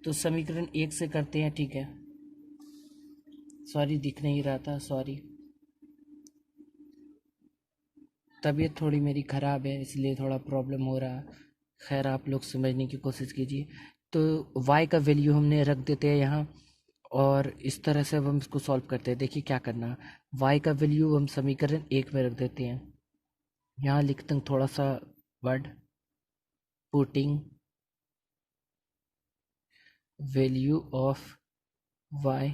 तो समीकरण 1 से करते हैं, ठीक है। सॉरी दिख नहीं रहा था, सॉरी, तबीयत थोड़ी मेरी ख़राब है इसलिए थोड़ा प्रॉब्लम हो रहा है। खैर आप लोग समझने की कोशिश कीजिए। तो y का वैल्यू हमने रख देते हैं यहाँ, और इस तरह से अब हम इसको सॉल्व करते हैं। देखिए क्या करना, y का वैल्यू हम समीकरण 1 में रख देते हैं। यहाँ लिखते हैं थोड़ा सा word, putting value of y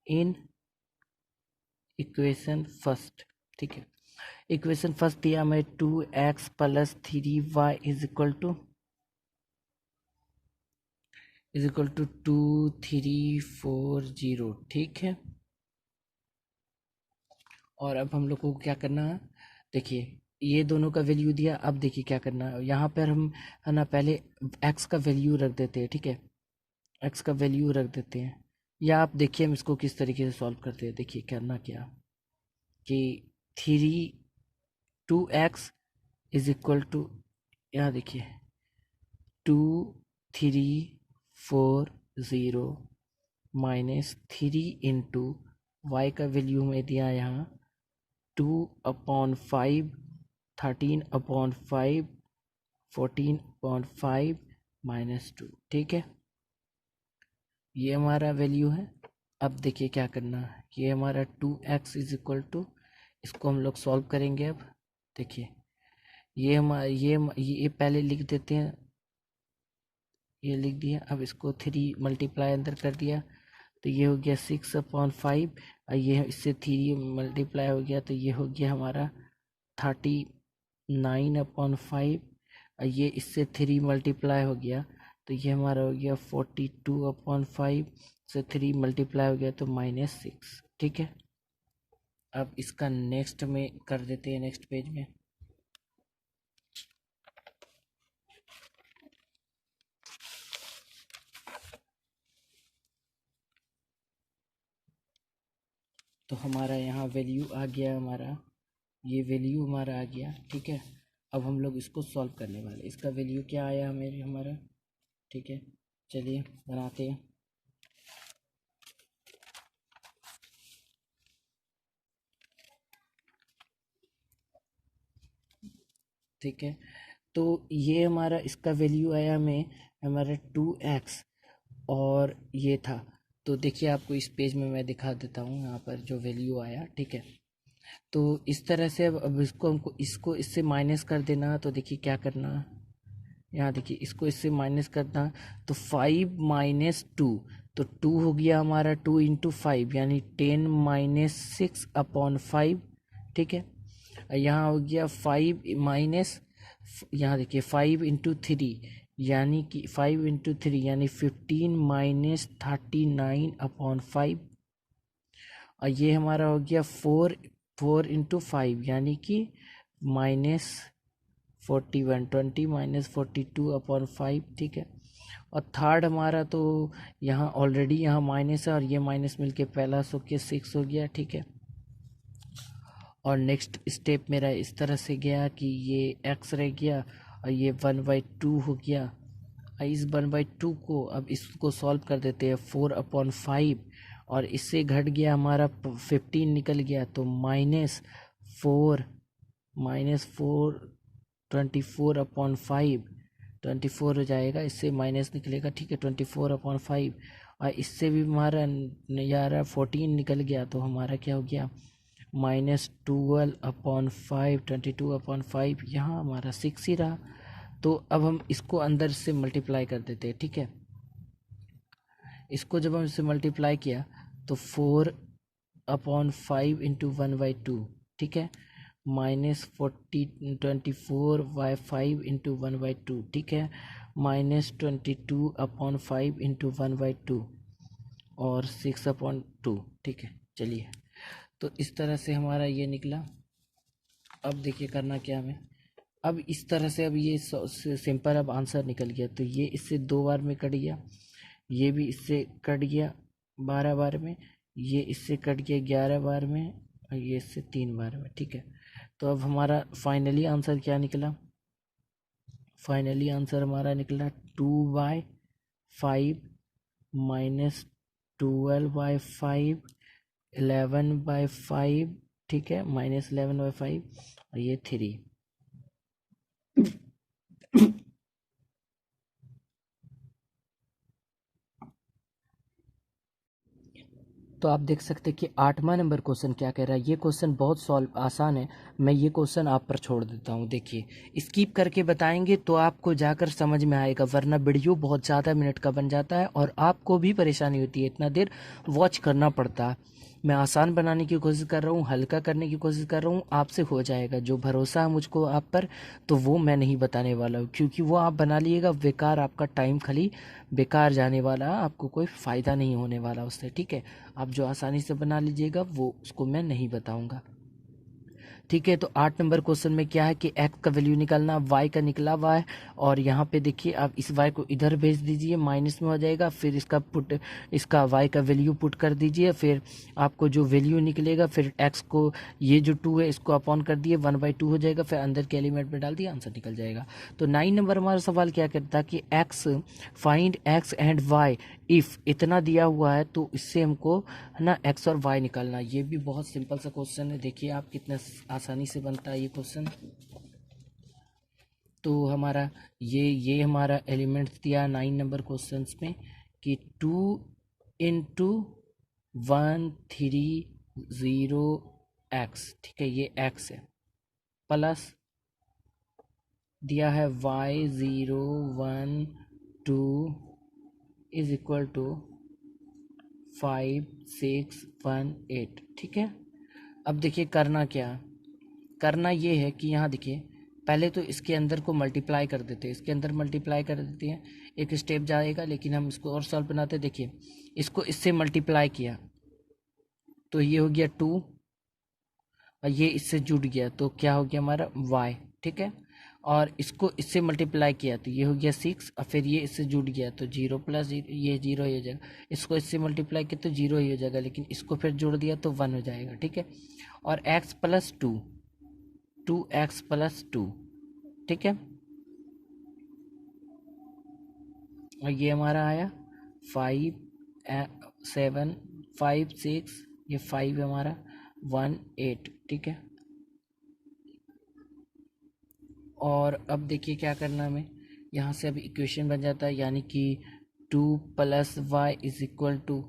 in equation first, ठीक है। इक्वेशन फर्स्ट दिया हमें 2x plus 3y is equal to 2340, ठीक है। और अब हम लोग को क्या करना है, देखिए ये दोनों का वैल्यू दिया। अब देखिए क्या करना है, यहाँ पर हम है ना पहले x का वैल्यू रख देते हैं, ठीक है, x का वैल्यू रख देते हैं। या आप देखिए हम इसको किस तरीके से सॉल्व करते हैं। देखिए करना क्या कि 2x इज इक्वल टू, यहाँ देखिए 2340 -3 इंटू वाई का वैल्यू हमें दिया यहाँ 2/5, 13/5, 14/5 -2, ठीक है, ये हमारा वैल्यू है। अब देखिए क्या करना है, ये हमारा 2x इज इक्वल टू, इसको हम लोग सॉल्व करेंगे। अब देखिए ये हमारा ये पहले लिख देते हैं, ये लिख दिया। अब इसको 3 मल्टीप्लाई अंदर कर दिया तो ये हो गया 6/5, और ये इससे 3 मल्टीप्लाई हो गया तो ये हो गया हमारा 39/5, और ये इससे 3 मल्टीप्लाई हो गया तो ये हमारा हो गया 42/5, से 3 मल्टीप्लाई हो गया तो -6। ठीक है, अब इसका नेक्स्ट में कर देते हैं, नेक्स्ट पेज में। तो हमारा यहाँ वैल्यू आ गया, हमारा ये वैल्यू हमारा आ गया। ठीक है, अब हम लोग इसको सॉल्व करने वाले, इसका वैल्यू क्या आया हमारा। ठीक है, चलिए बनाते हैं। ठीक है, तो ये हमारा इसका वैल्यू आया हमें हमारा 2x, और ये था। तो देखिए आपको इस पेज में मैं दिखा देता हूँ यहाँ पर जो वैल्यू आया। ठीक है, तो इस तरह से अब इसको हमको इसको इससे माइनस कर देना। तो देखिए क्या करना, यहाँ देखिए इसको इससे माइनस करना, तो 5 - 2, तो 2 हो गया हमारा 2 × 5 यानी 10 - 6/5। ठीक है, यहाँ हो गया 5 माइनस, यहाँ देखिए 5 × 3 यानी कि 5 × 3 यानी 15 - 39/5, और ये हमारा हो गया 4 × 5 यानी कि -41, 20 - 42/5। ठीक है, और थर्ड हमारा तो यहाँ ऑलरेडी यहाँ माइनस है, और ये माइनस मिलके प्लस होके 6 हो गया। ठीक है, और नेक्स्ट स्टेप मेरा इस तरह से गया कि ये x रह गया, और ये 1/2 हो गया। इस 1/2 को अब इसको सॉल्व कर देते हैं, 4/5, और इससे घट गया हमारा 15 निकल गया, तो -4 24/5, 24 हो जाएगा, इससे माइनस निकलेगा। ठीक है, 24/5, और इससे भी हमारा यार 14 निकल गया, तो हमारा क्या हो गया -12/5, 22/5, यहाँ हमारा 6 ही रहा। तो अब हम इसको अंदर से मल्टीप्लाई कर देते हैं। ठीक है, इसको जब हम इससे मल्टीप्लाई किया तो 4/5 × 1/2। ठीक है, -24/5 × 1/2। ठीक है, -22/5 × 1/2, और 6/2। ठीक है, चलिए, तो इस तरह से हमारा ये निकला। अब देखिए करना क्या हमें, अब इस तरह से अब ये सिंपल अब आंसर निकल गया। तो ये इससे 2 बार में कट गया, ये भी इससे कट गया 12 बार में, ये इससे कट गया 11 बार में, और ये इससे 3 बार में। ठीक है, तो अब हमारा फाइनली आंसर क्या निकला, फाइनली आंसर हमारा निकला 2/5 -12/5, 11/5। ठीक है, -11/5, और ये 3। तो आप देख सकते हैं कि 8वां नंबर क्वेश्चन क्या कह रहा है। ये क्वेश्चन बहुत सॉल्व आसान है, मैं ये क्वेश्चन आप पर छोड़ देता हूँ। देखिए स्किप करके बताएंगे तो आपको जाकर समझ में आएगा, वरना वीडियो बहुत ज़्यादा मिनट का बन जाता है और आपको भी परेशानी होती है, इतना देर वॉच करना पड़ता है। मैं आसान बनाने की कोशिश कर रहा हूँ, हल्का करने की कोशिश कर रहा हूँ, आपसे हो जाएगा। जो भरोसा है मुझको आप पर, तो वो मैं नहीं बताने वाला हूँ, क्योंकि वो आप बना लिएगा बेकार, आपका टाइम खाली बेकार जाने वाला है, आपको कोई फ़ायदा नहीं होने वाला उससे। ठीक है, आप जो आसानी से बना लीजिएगा वो उसको मैं नहीं बताऊंगा। ठीक है, तो 8 नंबर क्वेश्चन में क्या है कि x का वैल्यू निकालना, y का निकला हुआ है, और यहाँ पे देखिए आप इस y को इधर भेज दीजिए, माइनस में हो जाएगा, फिर इसका y का वैल्यू पुट कर दीजिए, फिर आपको जो वैल्यू निकलेगा, फिर x को, ये जो 2 है इसको अपॉन कर दिए, 1/2 हो जाएगा, फिर अंदर के एलिमेंट में डाल दिया, आंसर निकल जाएगा। तो 9 नंबर हमारा सवाल क्या करता है कि find x and y if इतना दिया हुआ है, तो इससे हमको है ना x और y निकालना। ये भी बहुत सिंपल सा क्वेश्चन है, देखिए आप कितना आसानी से बनता है ये क्वेश्चन। तो हमारा ये हमारा एलिमेंट्स दिया 9 नंबर क्वेश्चंस में कि 2 × 130x, ठीक है, ये x है, प्लस दिया है y012 इज इक्वल टू 5618, ठीक है। अब देखिए करना क्या, करना ये है कि यहाँ देखिए पहले तो इसके अंदर को मल्टीप्लाई कर देते हैं, इसके अंदर मल्टीप्लाई कर देते हैं, एक स्टेप जाएगा, लेकिन हम इसको और सॉल्व बनाते हैं। देखिए इसको इससे मल्टीप्लाई किया तो ये हो गया 2, और ये इससे जुड़ गया तो क्या हो गया हमारा y, ठीक है। और इसको इससे मल्टीप्लाई किया तो ये हो गया 6, और फिर ये इससे जुड़ गया तो 0 प्लस ये 0 ही हो जाएगा। इसको इससे मल्टीप्लाई किया तो 0 ही हो जाएगा, लेकिन इसको फिर जोड़ दिया तो 1 हो जाएगा, ठीक है। और x प्लस 2, 2x प्लस 2, ठीक है। और ये हमारा आया 5 7 5 6, ये 5 हमारा 1 8, ठीक है। और अब देखिए क्या करना हमें, यहाँ से अब इक्वेशन बन जाता है, यानी कि 2 plus y is equal to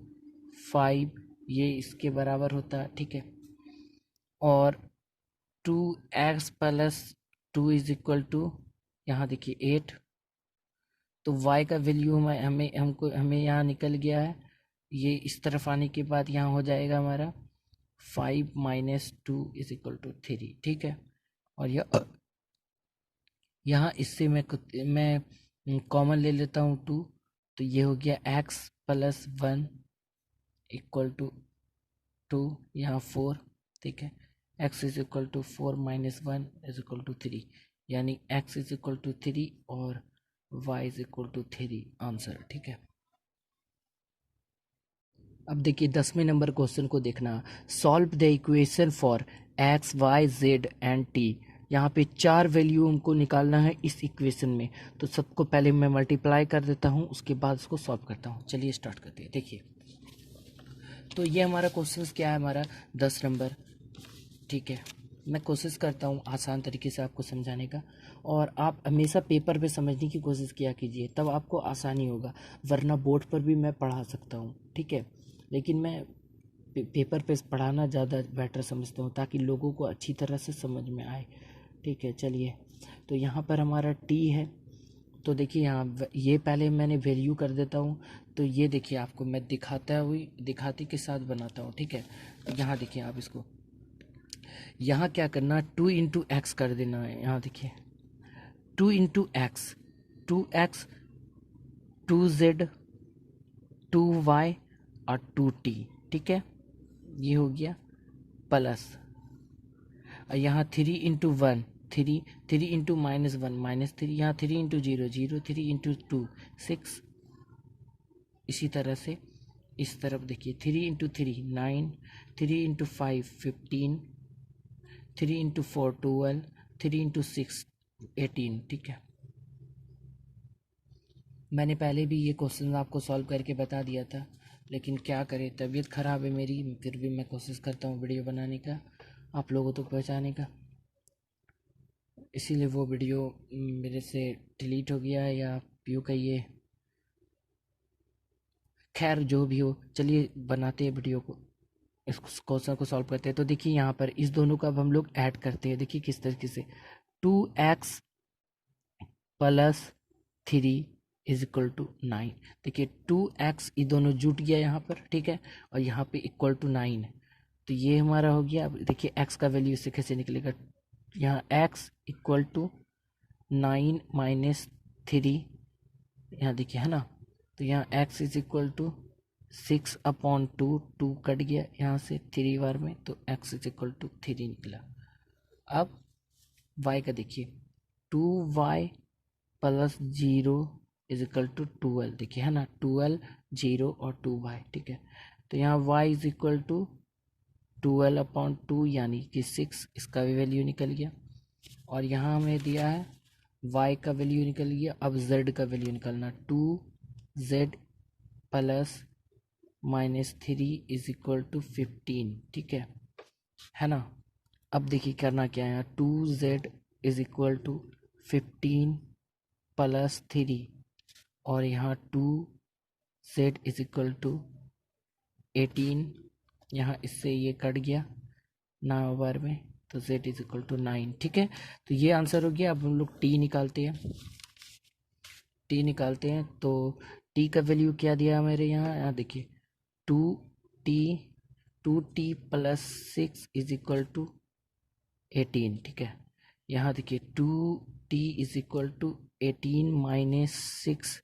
5, ये इसके बराबर होता है, ठीक है। और 2x plus 2 is equal to, यहाँ देखिए 8, तो y का वैल्यू हमें यहाँ निकल गया है। ये इस तरफ आने के बाद यहाँ हो जाएगा हमारा 5 माइनस 2 इज इक्वल टू 3, ठीक है। और यहाँ इससे मैं कॉमन ले लेता हूँ 2, तो ये हो गया x प्लस 1 इक्वल टू 2, यहाँ 4, ठीक है। x is equal to 4 minus 1 is equal to 3, यानी x इज इक्वल टू 3 और y is equal to 3 answer, ठीक है। अब देखिए 10वें नंबर क्वेश्चन को देखना, solve the equation for x y z and t। यहाँ पे 4 वैल्यू हमको निकालना है इस इक्वेशन में, तो सबको पहले मैं मल्टीप्लाई कर देता हूँ, उसके बाद इसको सॉल्व करता हूँ। चलिए स्टार्ट करते हैं। देखिए तो ये हमारा क्वेश्चन क्या है, हमारा 10 नंबर, ठीक है। मैं कोशिश करता हूँ आसान तरीके से आपको समझाने का, और आप हमेशा पेपर पे समझने की कोशिश किया कीजिए, तब आपको आसानी होगा, वरना बोर्ड पर भी मैं पढ़ा सकता हूँ, ठीक है, लेकिन मैं पेपर पे पढ़ाना ज़्यादा बेटर समझता हूँ, ताकि लोगों को अच्छी तरह से समझ में आए, ठीक है। चलिए तो यहाँ पर हमारा टी है, तो देखिए यहाँ ये पहले मैंने वैल्यू कर देता हूँ, तो ये देखिए आपको मैं दिखाते के साथ बनाता हूँ, ठीक है। तो यहाँ देखिए आप इसको, यहाँ क्या करना, 2 इंटू एक्स कर देना है। यहाँ देखिए 2 into x, 2x 2z 2y और 2t, ठीक है, ये हो गया प्लस। और यहाँ 3 इंटू 1 3, 3 इंटू -1 -3, यहाँ 3 इंटू 0 0, 3 इंटू 2 6, इसी तरह से इस तरफ देखिए 3 इंटू 3 9, 3 इंटू 5 15, 3 इंटू 4 12, 3 इंटू 6 18, ठीक है। मैंने पहले भी ये क्वेश्चन आपको सॉल्व करके बता दिया था, लेकिन क्या करें, तबीयत ख़राब है मेरी, फिर भी मैं कोशिश करता हूँ वीडियो बनाने का, आप लोगों तक पहुँचाने का, इसीलिए वो वीडियो मेरे से डिलीट हो गया है, या यूँ कहिए, खैर जो भी हो, चलिए बनाते हैं वीडियो को, इस क्वेश्चन को सॉल्व करते हैं। तो देखिए यहाँ पर इस दोनों का अब हम लोग ऐड करते हैं, देखिए किस तरीके से, 2x plus 3 is equal to 9, देखिए 2x ये दोनों जुट गया यहाँ पर, ठीक है, और यहाँ पे इक्वल टू 9 है, तो ये हमारा हो गया। अब देखिए x का वैल्यू इससे कैसे निकलेगा, यहाँ x इक्वल टू 9 माइनस 3, यहाँ देखिए है ना, तो यहाँ x is equal to 6/2, 2 cut गया यहाँ से 3 बार में, तो x इज इक्वल टू 3 निकला। अब y का देखिए 2y plus 0 is equal to 12, देखिए है ना, 12 0 और 2y, ठीक है। तो यहाँ y इज इक्वल टू 12/2 यानी कि 6, इसका भी वैल्यू निकल गया। और यहाँ हमें दिया है y का वैल्यू निकल गया। अब z का वैल्यू निकलना, 2z plus -3 is equal to 15, ठीक है ना। अब देखिए करना क्या है, 2z is equal to 15 plus 3, और यहाँ 2z इज इक्वल टू 18, यहाँ इससे ये कट गया 9 बार में, तो z इज इक्वल टू 9। ठीक है, तो ये आंसर हो गया। अब हम लोग t निकालते हैं। t निकालते हैं तो t का वैल्यू क्या दिया मेरे यहाँ देखिए 2t, 2t plus 6 is equal to 18। ठीक है, यहाँ देखिए 2t is equal to 18 minus 6,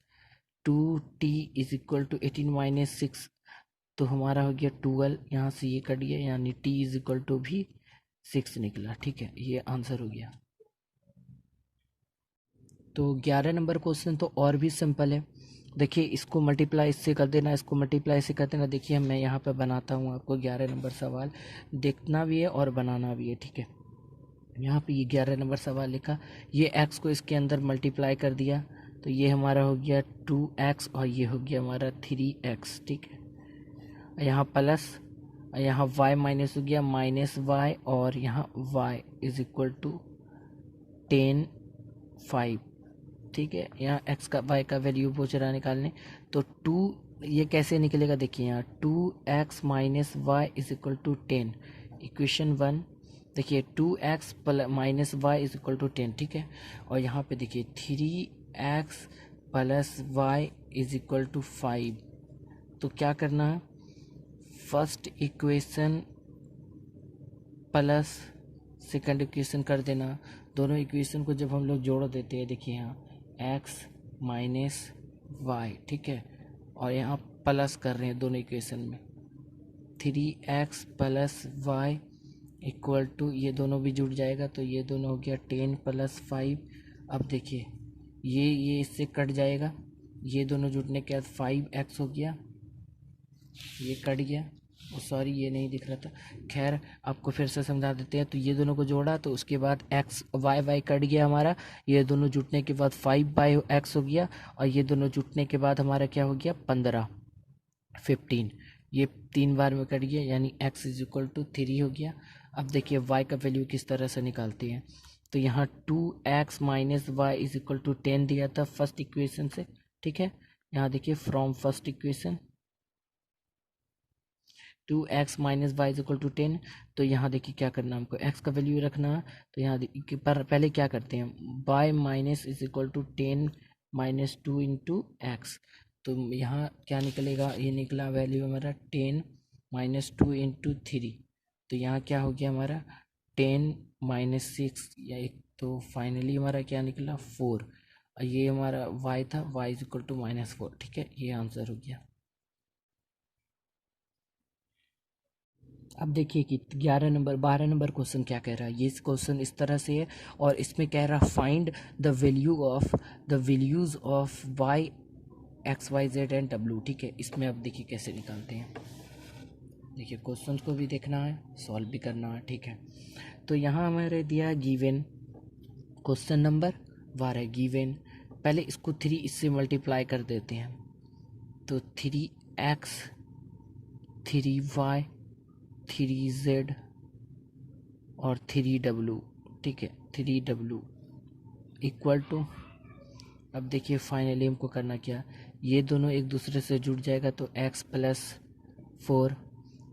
2t is equal to 18 minus 6, तो हमारा हो गया 12। यहाँ से ये कट गया, यानी t इज इक्वल टू भी 6 निकला। ठीक है, ये आंसर हो गया। तो 11 नंबर क्वेश्चन तो और भी सिंपल है। देखिए, इसको मल्टीप्लाई इससे कर देना, इसको मल्टीप्लाई इससे कर देना। देखिए मैं यहाँ पे बनाता हूँ आपको 11 नंबर सवाल, देखना भी है और बनाना भी है। ठीक है, यहाँ पे ये 11 नंबर सवाल लिखा, ये x को इसके अंदर मल्टीप्लाई कर दिया, तो ये हमारा हो गया 2x और ये हो गया हमारा 3x। ठीक है, यहाँ प्लस, यहाँ y माइनस हो गया माइनस y, और यहाँ y इज इक्वल टू 10 5। ठीक है, यहाँ x का y का वैल्यू पूछ रहा है निकालने, तो 2 ये कैसे निकलेगा देखिए, यहाँ 2x minus y is equal to 10, equation 1। देखिए 2x minus y is equal to 10। ठीक है, और यहाँ पे देखिए 3x plus y is equal to 5। तो क्या करना है, first equation plus second equation कर देना। दोनों इक्वेशन को जब हम लोग जोड़ देते हैं, देखिए यहाँ x माइनस वाई, ठीक है, और यहाँ प्लस कर रहे हैं दोनों इक्वेशन में, 3x plus Y equal to, ये दोनों भी जुड़ जाएगा तो ये दोनों हो गया 10 प्लस 5। अब देखिए ये इससे कट जाएगा, ये दोनों जुड़ने के बाद 5x हो गया, ये कट गया, सॉरी ये नहीं दिख रहा था, खैर आपको फिर से समझा देते हैं। तो ये दोनों को जोड़ा तो उसके बाद x y कट गया हमारा, ये दोनों जुटने के बाद 5/x हो गया, और ये दोनों जुटने के बाद हमारा क्या हो गया 15, ये 3 बार में कट गया, यानी x इज इक्वल टू 3 हो गया। अब देखिए y का वैल्यू किस तरह से निकालते हैं, तो यहाँ 2x minus y is equal to 10 दिया था फर्स्ट इक्वेशन से। ठीक है, यहाँ देखिए from first equation 2x minus y is equal to 10, तो यहाँ देखिए क्या करना है हमको, x का वैल्यू रखना है। तो यहाँ पर पहले क्या करते हैं, y minus is equal to 10 minus 2 into x, तो यहाँ क्या निकलेगा, ये निकला वैल्यू हमारा 10 माइनस 2 इंटू 3, तो यहाँ क्या हो गया हमारा 10 माइनस 6 या एक, तो फाइनली हमारा क्या निकला 4, और ये हमारा y था, y इज इक्वल टू -4। ठीक है, ये आंसर हो गया। अब देखिए कि 12 नंबर क्वेश्चन क्या कह रहा है। ये क्वेश्चन इस तरह से है, और इसमें कह रहा find the values of y x y z and डब्ल्यू। ठीक है, इसमें अब देखिए कैसे निकालते हैं। देखिए क्वेश्चन को भी देखना है, सॉल्व भी करना है। ठीक है, तो यहाँ हमारे दिया है गिवन, क्वेश्चन नंबर 12 गिवन, पहले इसको 3 इससे मल्टीप्लाई कर देते हैं, तो 3x 3y 3z और 3w। ठीक है, 3w इक्वल टू, अब देखिए फाइनली हमको करना क्या, ये दोनों एक दूसरे से जुड़ जाएगा तो x प्लस 4,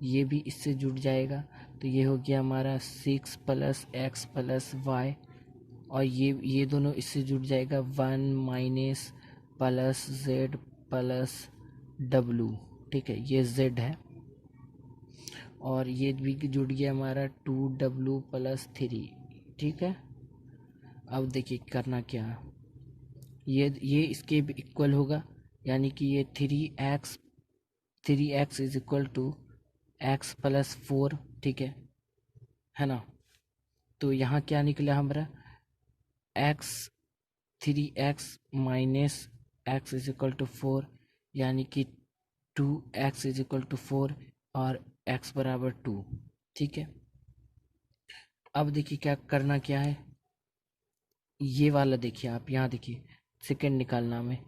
ये भी इससे जुड़ जाएगा, तो ये हो गया हमारा 6 प्लस x प्लस वाई, और ये दोनों इससे जुड़ जाएगा 1 minus plus z plus w। ठीक है, ये z है, और ये भी जुड़ गया हमारा 2w प्लस 3। ठीक है, अब देखिए करना क्या है, ये इसके भी इक्वल होगा, यानी कि ये 3x is equal to x plus 4। ठीक है ना, तो यहाँ क्या निकला हमारा x 3x minus x is equal to 4, यानी कि 2x इज इक्वल टू 4 और x बराबर 2। ठीक है, अब देखिए क्या करना क्या है, ये वाला देखिए आप, यहाँ देखिए सेकेंड निकालना में,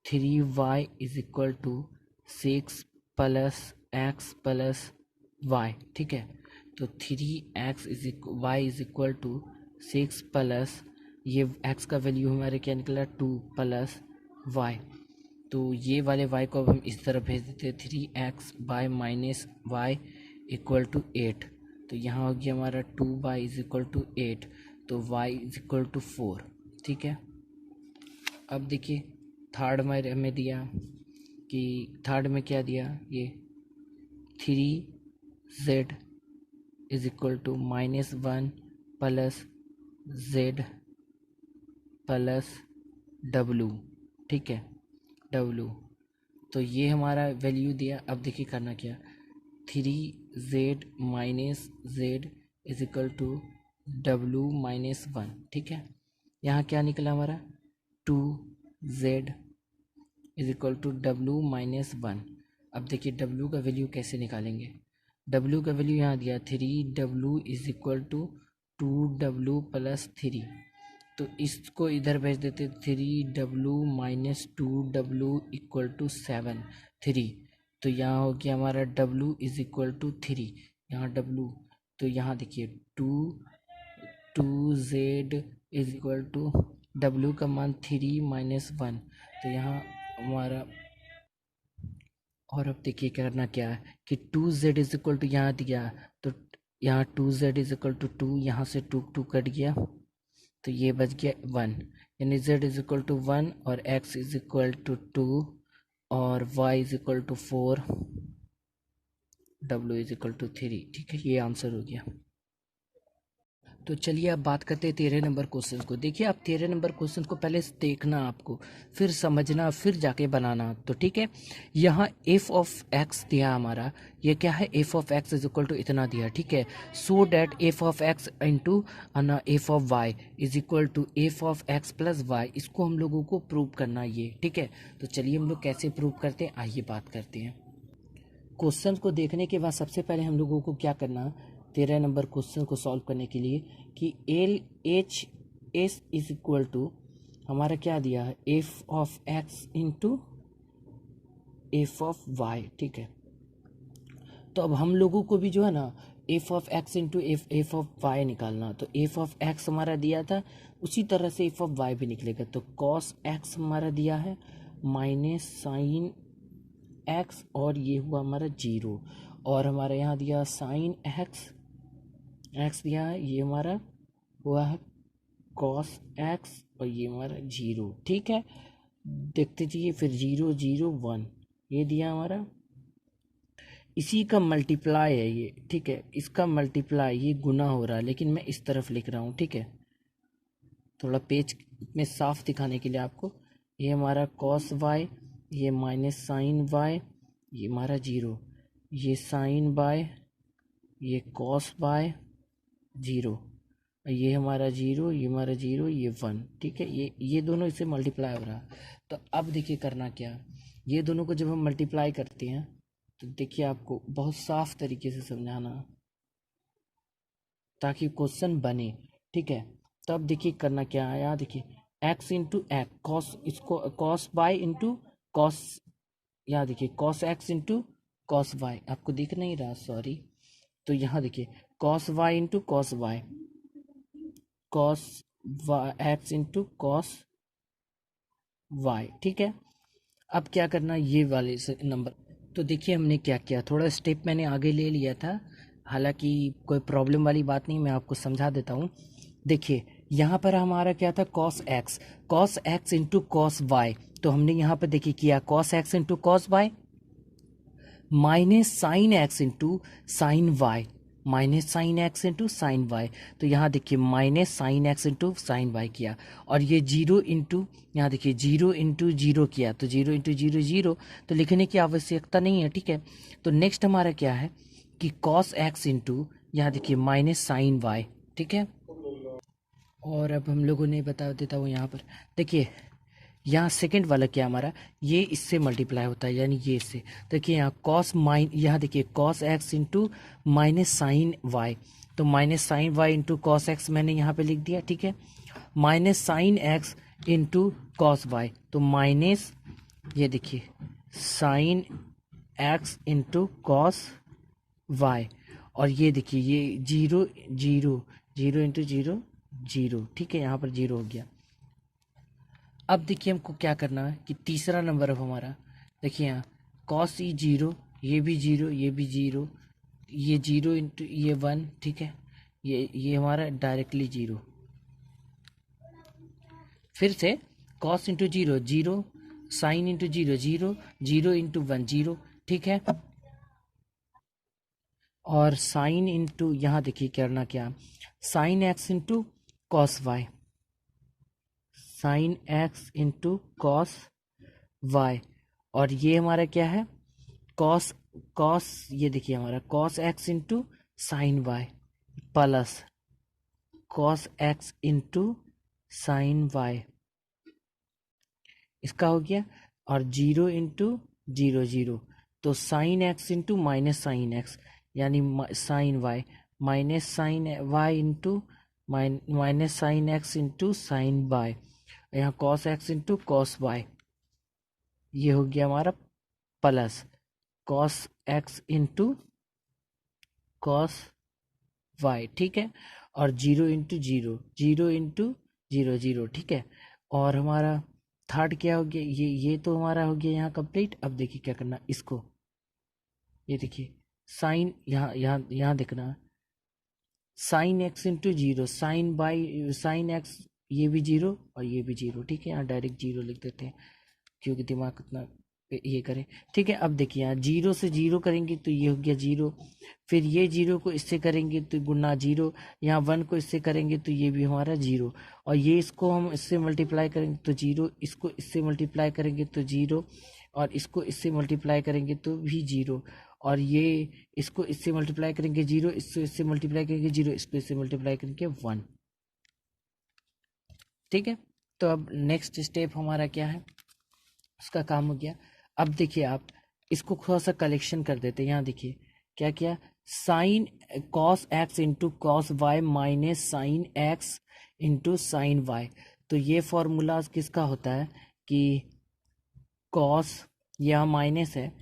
3y is equal to 6 plus x plus y। ठीक है, तो 3x y is equal to 6 plus, ये x का वैल्यू हमारे क्या निकला 2 प्लस y, तो ये वाले y को अब हम इस तरफ भेज देते हैं, 3x by minus y equal to 8। तो यहाँ हो गया हमारा 2y इज इक्वल टू 8, तो y इज इक्वल टू 4। ठीक है, अब देखिए थर्ड में हमें दिया कि थर्ड में क्या दिया, ये 3z is equal to -1 plus z plus w। ठीक है, w, तो ये हमारा वैल्यू दिया। अब देखिए करना क्या, 3z minus z is equal to w minus 1। ठीक है, यहाँ क्या निकला हमारा, 2z is equal to w minus 1। अब देखिए w का वैल्यू कैसे निकालेंगे, w का वैल्यू यहाँ दिया 3w is equal to 2w plus 3। तो इसको इधर भेज देते, 3w minus 2w equal to 7 3। तो यहाँ हो गया हमारा w इज इक्वल टू 3, यहाँ w, तो यहाँ देखिए 2z is equal to w का मान 3 माइनस 1। तो यहाँ हमारा, और अब देखिए करना क्या है कि 2z इज इक्वल टू यहाँ दिया, तो यहाँ 2z इज इक्वल टू 2, यहाँ से 2 कट गया, तो ये बच गया 1, यानी z इज इक्वल टू 1 और x इज इक्वल टू 2 और y is equal to 4, w is equal to 3। ठीक है, ये आंसर हो गया। तो चलिए अब बात करते हैं 13 नंबर क्वेश्चन को। देखिए आप 13 नंबर क्वेश्चन को पहले देखना आपको, फिर समझना, फिर जाके बनाना। तो ठीक है, यहाँ एफ ऑफ एक्स दिया हमारा, ये क्या है, f of x is equal to इतना दिया। ठीक है, so that f of x into f of y is equal to f of x plus y, इसको हम लोगों को प्रूव करना ये। ठीक है, तो चलिए हम लोग कैसे प्रूव करते हैं, आइए बात करते हैं। क्वेश्चन को देखने के बाद सबसे पहले हम लोगों को क्या करना, 13 नंबर क्वेश्चन को सॉल्व करने के लिए, कि L H S is equal to हमारा क्या दिया है, f of x into f of y. ठीक है, तो अब हम लोगों को भी जो है ना f of x into f of y निकालना। तो एफ ऑफ एक्स हमारा दिया था, उसी तरह से एफ ऑफ वाई भी निकलेगा। तो कॉस एक्स हमारा दिया है माइनस साइन एक्स, और ये हुआ हमारा 0, और हमारा यहाँ दिया साइन एक्स दिया है, ये हमारा हुआ है कॉस एक्स, और ये हमारा 0। ठीक है, देखते जाइए, फिर 0 0 1 ये दिया हमारा, इसी का मल्टीप्लाई है ये। ठीक है, इसका मल्टीप्लाई, ये गुना हो रहा है, लेकिन मैं इस तरफ लिख रहा हूँ। ठीक है, थोड़ा पेज में साफ दिखाने के लिए आपको, ये हमारा कॉस वाई, ये माइनस साइन वाई, ये हमारा 0, ये साइन वाई, ये कॉस वाई 0, ये हमारा 0, ये हमारा 0, ये 1। ठीक है, ये दोनों इससे मल्टीप्लाई हो रहा। तो अब देखिए करना क्या, ये दोनों को जब हम मल्टीप्लाई करते हैं तो देखिए आपको बहुत साफ तरीके से समझाना ताकि क्वेश्चन बने। ठीक है, तो अब देखिए करना क्या है, यहाँ देखिए एक्स इंटू एक्स, कॉस, इसको कॉस वाई इंटू कॉस, यहाँ देखिए cos x into cos y, आपको दिख नहीं रहा, सॉरी। तो यहाँ देखिए cos y into cos y, cos x into cos Y. ठीक है, अब क्या करना, ये वाले नंबर, तो देखिए हमने क्या किया, थोड़ा स्टेप मैंने आगे ले लिया था, हालांकि कोई प्रॉब्लम वाली बात नहीं, मैं आपको समझा देता हूँ। देखिए यहाँ पर हमारा क्या था, cos x into cos Y, तो हमने यहाँ पर देखिए किया cos x into cos y minus sine x into sine Y, minus sine x into sine Y. तो यहाँ देखिए minus sine x into sine y किया, और ये 0 इंटू, यहाँ देखिए 0 इंटू 0 किया, तो 0 इंटू 0 0, तो लिखने की आवश्यकता नहीं है। ठीक है, तो नेक्स्ट हमारा क्या है कि कॉस एक्स इंटू, यहाँ देखिए माइनस साइन वाई। ठीक है, और अब हम लोगों ने बता देता हूँ, यहाँ पर देखिए यहाँ सेकंड वाला क्या हमारा, ये इससे मल्टीप्लाई होता है, यानी ये इससे। देखिए यहाँ कॉस यहाँ देखिए cos x into minus sine Y, तो minus sine Y into cos X मैंने यहाँ पे लिख दिया। ठीक है, minus sine x into cos Y, तो माइनस, ये देखिए sine x into cos Y, और ये देखिए ये 0 0 0 इंटू 0 0। ठीक है, यहाँ पर 0 हो गया। अब देखिए हमको क्या करना है कि तीसरा नंबर अब हमारा, देखिए यहाँ कॉस ई जीरो, ये भी जीरो, ये भी जीरो, ये जीरो इंटू ये वन, ठीक है, ये हमारा डायरेक्टली जीरो। फिर से cos into zero zero, sine into zero zero, zero into one zero, ठीक है। और साइन इंटू यहाँ देखिए करना क्या, sine x into cos y, sine x into cos Y, और ये हमारा क्या है, कॉस, कॉस ये देखिए हमारा cos x into sine Y plus cos x into sine Y, इसका हो गया। और जीरो इंटू जीरो जीरो, तो sine x into minus sine X, यानी sine Y minus sine Y into minus sine x into sine Y, यहाँ cos x into cos Y, ये हो गया हमारा plus cos x into cos Y, ठीक है। और zero into zero, zero into zero zero, ठीक है। और हमारा थर्ड क्या हो गया, ये तो हमारा हो गया यहाँ कंप्लीट। अब देखिए क्या करना इसको, ये देखिए साइन यहाँ यहाँ यहाँ देखना, sine x into zero, sine by sine x, ये भी जीरो और ये भी जीरो, ठीक है। यहाँ डायरेक्ट जीरो लिख देते हैं क्योंकि दिमाग इतना ये करें, ठीक है। अब देखिए यहाँ जीरो से जीरो करेंगे तो ये हो गया जीरो, फिर ये जीरो को इससे करेंगे तो गुना जीरो, यहाँ वन को इससे करेंगे तो ये भी हमारा जीरो, और ये इसको हम इससे मल्टीप्लाई करेंगे तो जीरो, इसको इससे मल्टीप्लाई करेंगे तो जीरो, और इसको इससे मल्टीप्लाई करेंगे तो भी जीरो, और ये इसको इससे मल्टीप्लाई करेंगे जीरो, इसको इससे मल्टीप्लाई करेंगे जीरो, इसको इससे मल्टीप्लाई करेंगे वन, ठीक है। तो अब नेक्स्ट स्टेप हमारा क्या है, उसका काम हो गया। अब देखिए आप इसको थोड़ा सा कलेक्शन कर देते हैं, यहाँ देखिए क्या क्या, sine cos x into cos y minus sine x into sine Y, तो ये फॉर्मूला किसका होता है कि कॉस, यहाँ माइनस है,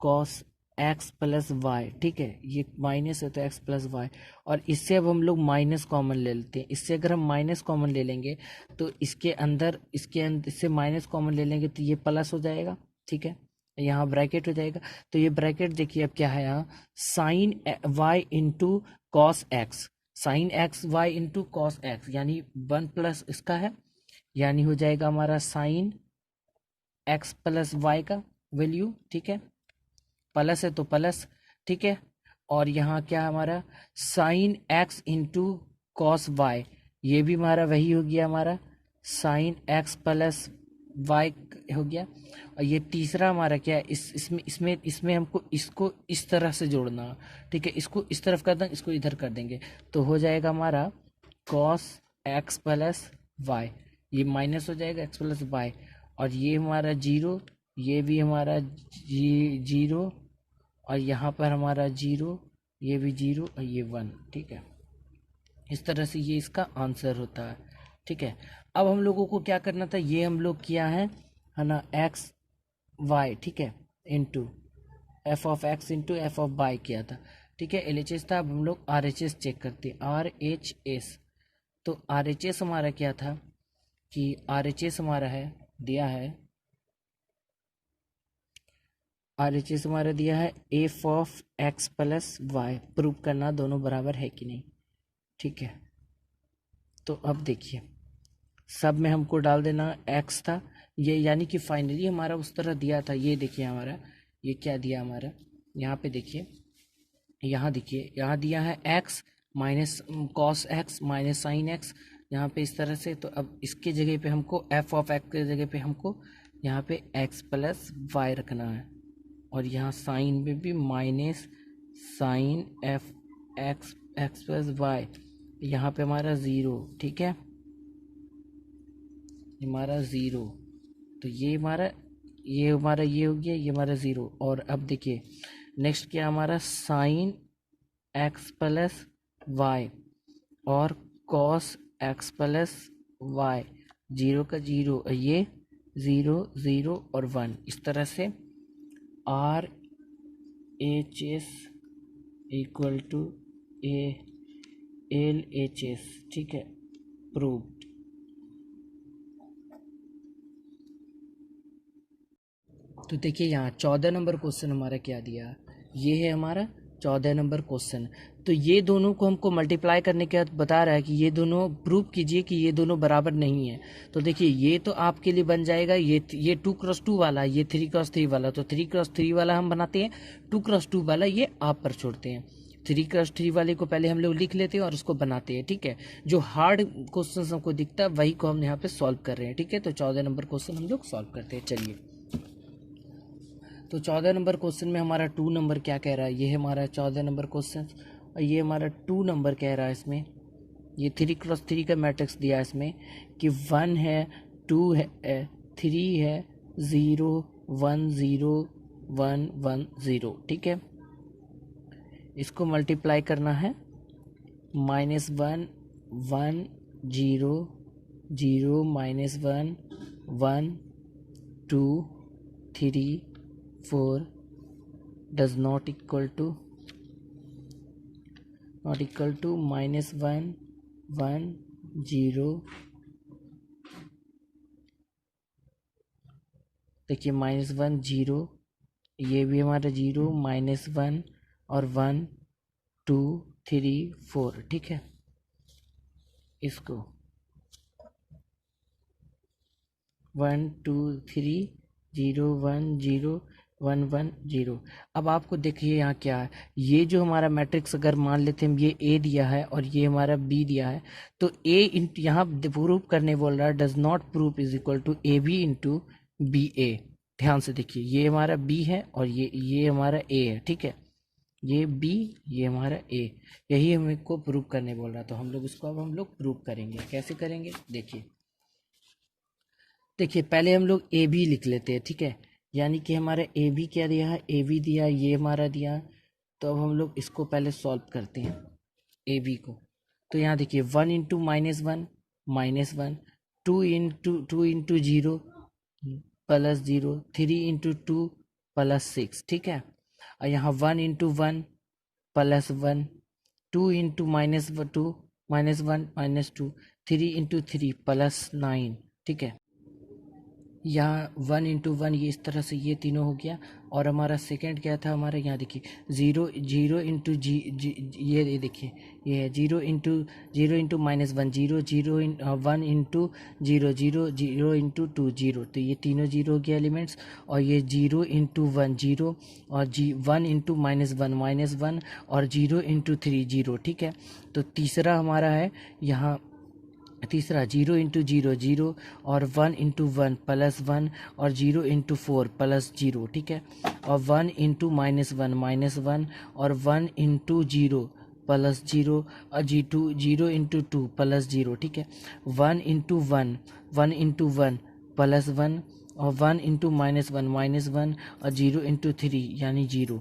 कॉस एक्स प्लस वाई, ठीक है, ये माइनस है तो एक्स प्लस वाई, और इससे अब हम लोग माइनस कॉमन ले लेते हैं। इससे अगर हम माइनस कॉमन ले लेंगे तो इससे माइनस कॉमन ले लेंगे तो ये प्लस हो जाएगा, ठीक है, यहाँ ब्रैकेट हो जाएगा। तो ये ब्रैकेट देखिए अब क्या है, यहाँ sine Y into cos x, sine x y into cos x, यानी वन प्लस इसका है, यानी हो जाएगा हमारा साइन एक्स प्लस वाई का वैल्यू, ठीक है, प्लस है तो प्लस, ठीक है। और यहाँ क्या हमारा sine x into cos Y, ये भी हमारा वही हो गया, हमारा साइन एक्स प्लस वाई हो गया। और ये तीसरा हमारा क्या है, इसमें हमको इसको इस तरह से जोड़ना, ठीक है, इसको इस तरफ कर देंगे, इसको इधर कर देंगे, तो हो जाएगा हमारा कॉस एक्स प्लस वाई, ये माइनस हो जाएगा एक्स प्लस वाई, और ये हमारा जीरो, ये भी हमारा जीरो, और यहाँ पर हमारा जीरो, ये भी जीरो और ये वन, ठीक है। इस तरह से ये इसका आंसर होता है, ठीक है। अब हम लोगों को क्या करना था, ये हम लोग किया है ना, एक्स वाई, ठीक है, into f of x into f of y किया था, ठीक है, LHS था। अब हम लोग RHS चेक करते हैं, RHS, तो RHS हमारा क्या था कि RHS हमारा है दिया है, RHS हमारा दिया है f of x plus y, prove करना दोनों बराबर है कि नहीं, ठीक है। तो अब देखिए सब में हमको डाल देना एक्स था, ये यानी कि फाइनली हमारा उस तरह दिया था, ये देखिए हमारा ये क्या दिया हमारा, यहाँ पे देखिए, यहाँ देखिए यहाँ दिया है x minus cos x minus sine x, यहाँ पे इस तरह से। तो अब इसके जगह पे हमको एफ ऑफ एक्स के जगह पे हमको यहाँ पे एक्स प्लस वाई रखना है, और यहाँ साइन में भी minus sine f x x plus y, यहाँ पे हमारा ज़ीरो, ठीक है, हमारा ज़ीरो, तो ये हमारा ये हो गया, ये हमारा ज़ीरो। और अब देखिए नेक्स्ट क्या हमारा साइन एक्स प्लस वाई और cos x plus y, zero का जीरो, ये ज़ीरो ज़ीरो और वन, इस तरह से RHS इक्वल टू LHS, ठीक है, प्रूव्ड। तो देखिए यहाँ 14 नंबर क्वेश्चन हमारा क्या दिया, ये है हमारा 14 नंबर क्वेश्चन। तो ये दोनों को हमको मल्टीप्लाई करने के बाद बता रहा है कि ये दोनों प्रूव कीजिए कि ये दोनों बराबर नहीं है। तो देखिए ये तो आपके लिए बन जाएगा, ये 2x2 वाला, ये 3x3 वाला, तो 3x3 वाला हम बनाते हैं, 2x2 वाला ये आप पर छोड़ते हैं। 3x3 वाले को पहले हम लोग लिख लेते हैं और उसको बनाते हैं, ठीक है। जो हार्ड क्वेश्चन हमको दिखता है वही को हम यहाँ पे सॉल्व कर रहे हैं, ठीक है। तो 14 नंबर क्वेश्चन हम लोग सॉल्व करते हैं, चलिए। तो 14 नंबर क्वेश्चन में हमारा 2 नंबर क्या कह रहा है, ये है हमारा 14 नंबर क्वेश्चन, और ये हमारा 2 नंबर कह रहा है इसमें, ये 3x3 का मैट्रिक्स दिया है इसमें कि 1 है, 2 है, 3 है, 0 1 0 1 1 0, ठीक है। इसको मल्टीप्लाई करना है, -1 1 0 0 -1 1 2 3 4 does not equal to -1 1 0, देखिए -1 0, ये भी हमारा 0 -1 और 1 2 3 4, ठीक है। इसको 1 2 3 0 1 0 1 1 0। अब आपको देखिए यहाँ क्या है, ये जो हमारा मैट्रिक्स अगर मान लेते हैं ये ए दिया है और ये हमारा बी दिया है, तो ए इंटू यहाँ प्रूव करने बोल रहा है does not prove is equal to A B into B A. ध्यान से देखिए, ये हमारा बी है और ये हमारा ए है, ठीक है। ये बी, ये हमारा ए, यही हमें को प्रूव करने बोल रहा, तो हम लोग इसको अब हम लोग प्रूव करेंगे। कैसे करेंगे देखिए पहले हम लोग ए बी लिख लेते हैं, ठीक है। यानी कि हमारा ए बी क्या दिया है, ए बी दिया, ये हमारा दिया। तो अब हम लोग इसको पहले सॉल्व करते हैं ए बी को। तो यहाँ देखिए 1 इंटू -1 -1, 2 इंटू 0 +0, 3 इंटू 2 +6, ठीक है। और यहाँ 1 इंटू 1 +1, 2 इंटू -2 -1 -2, 3 इंटू 3 +9, ठीक है। यहाँ 1 इंटू 1 ये इस तरह से ये तीनों हो गया। और हमारा सेकंड क्या था, हमारे यहाँ देखिए 0 इंटू ये देखिए ये है 0 इंटू -1 0 0 1 इंटू 0 0 0 इंटू 2 0, तो ये तीनों 0 हो गया एलिमेंट्स। और ये 0 इंटू 1 0 और 1 इंटू -1 -1 और 0 इंटू 3 0, ठीक है। तो तीसरा हमारा है यहाँ, तीसरा 0 इंटू 0 0 और 1 इंटू 1 +1 और 0 इंटू 4 +0, ठीक है। और 1 इंटू -1 -1 और 1 इंटू 0 +0 और 0 इंटू 2 +0, ठीक है। 1 इंटू 1 1 इंटू 1 +1 और 1 इंटू -1 -1 और 0 इंटू 3 यानी 0।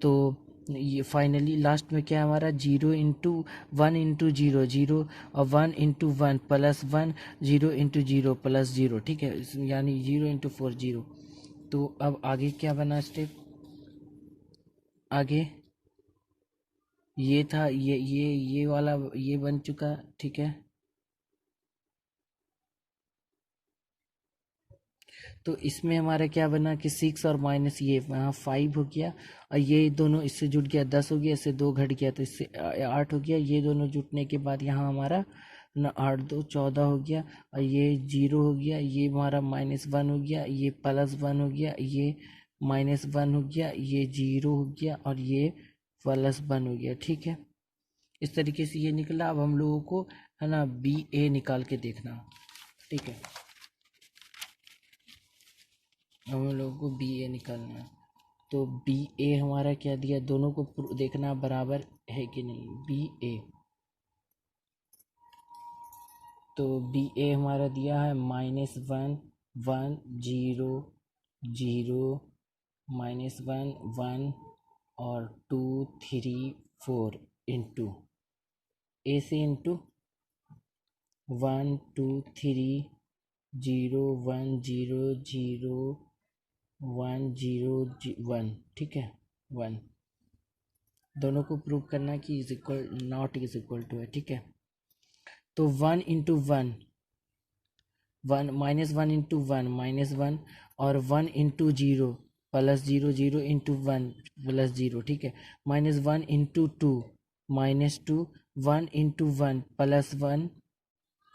तो ये फाइनली लास्ट में क्या है हमारा 0 इंटू 1 इंटू 0 0 और 1 इंटू 1 +1 0 इंटू 0 +0, ठीक है। यानी 0 इंटू 4 0। तो अब आगे क्या बना स्टेप, आगे ये था, ये वाला ये बन चुका, ठीक है। तो इसमें हमारा क्या बना कि 6 और माइनस ये यहाँ 5 हो गया, और ये दोनों इससे जुड़ गया 10 हो गया, इससे 2 घट गया तो इससे 8 हो गया। ये दोनों जुटने के बाद यहाँ हमारा न 8 2 14 हो गया, और ये 0 हो गया, ये हमारा -1 हो गया, ये +1 हो गया, ये -1 हो गया, ये 0 हो गया और ये +1 हो गया, ठीक है। इस तरीके से ये निकला। अब हम लोगों को है ना बी ए निकाल के देखना, ठीक है। हम लोगों को बी ए निकालना है। तो बी ए हमारा क्या दिया, दोनों को देखना बराबर है कि नहीं, बी ए। तो बी ए हमारा दिया है -1 1 0 0 -1 1 और 2 3 4 इंटू ए से इंटू 1 2 3 0 1 0 0 1 0 1, ठीक है 1। दोनों को प्रूव करना कि is equal not is equal to है, ठीक है। तो 1 इंटू 1 1 -1 इंटू 1 -1 और 1 इंटू 0 प्लस 0, 0 इंटू 1 प्लस 0, ठीक है। -1 into 2 -2, 1 into 1 plus 1,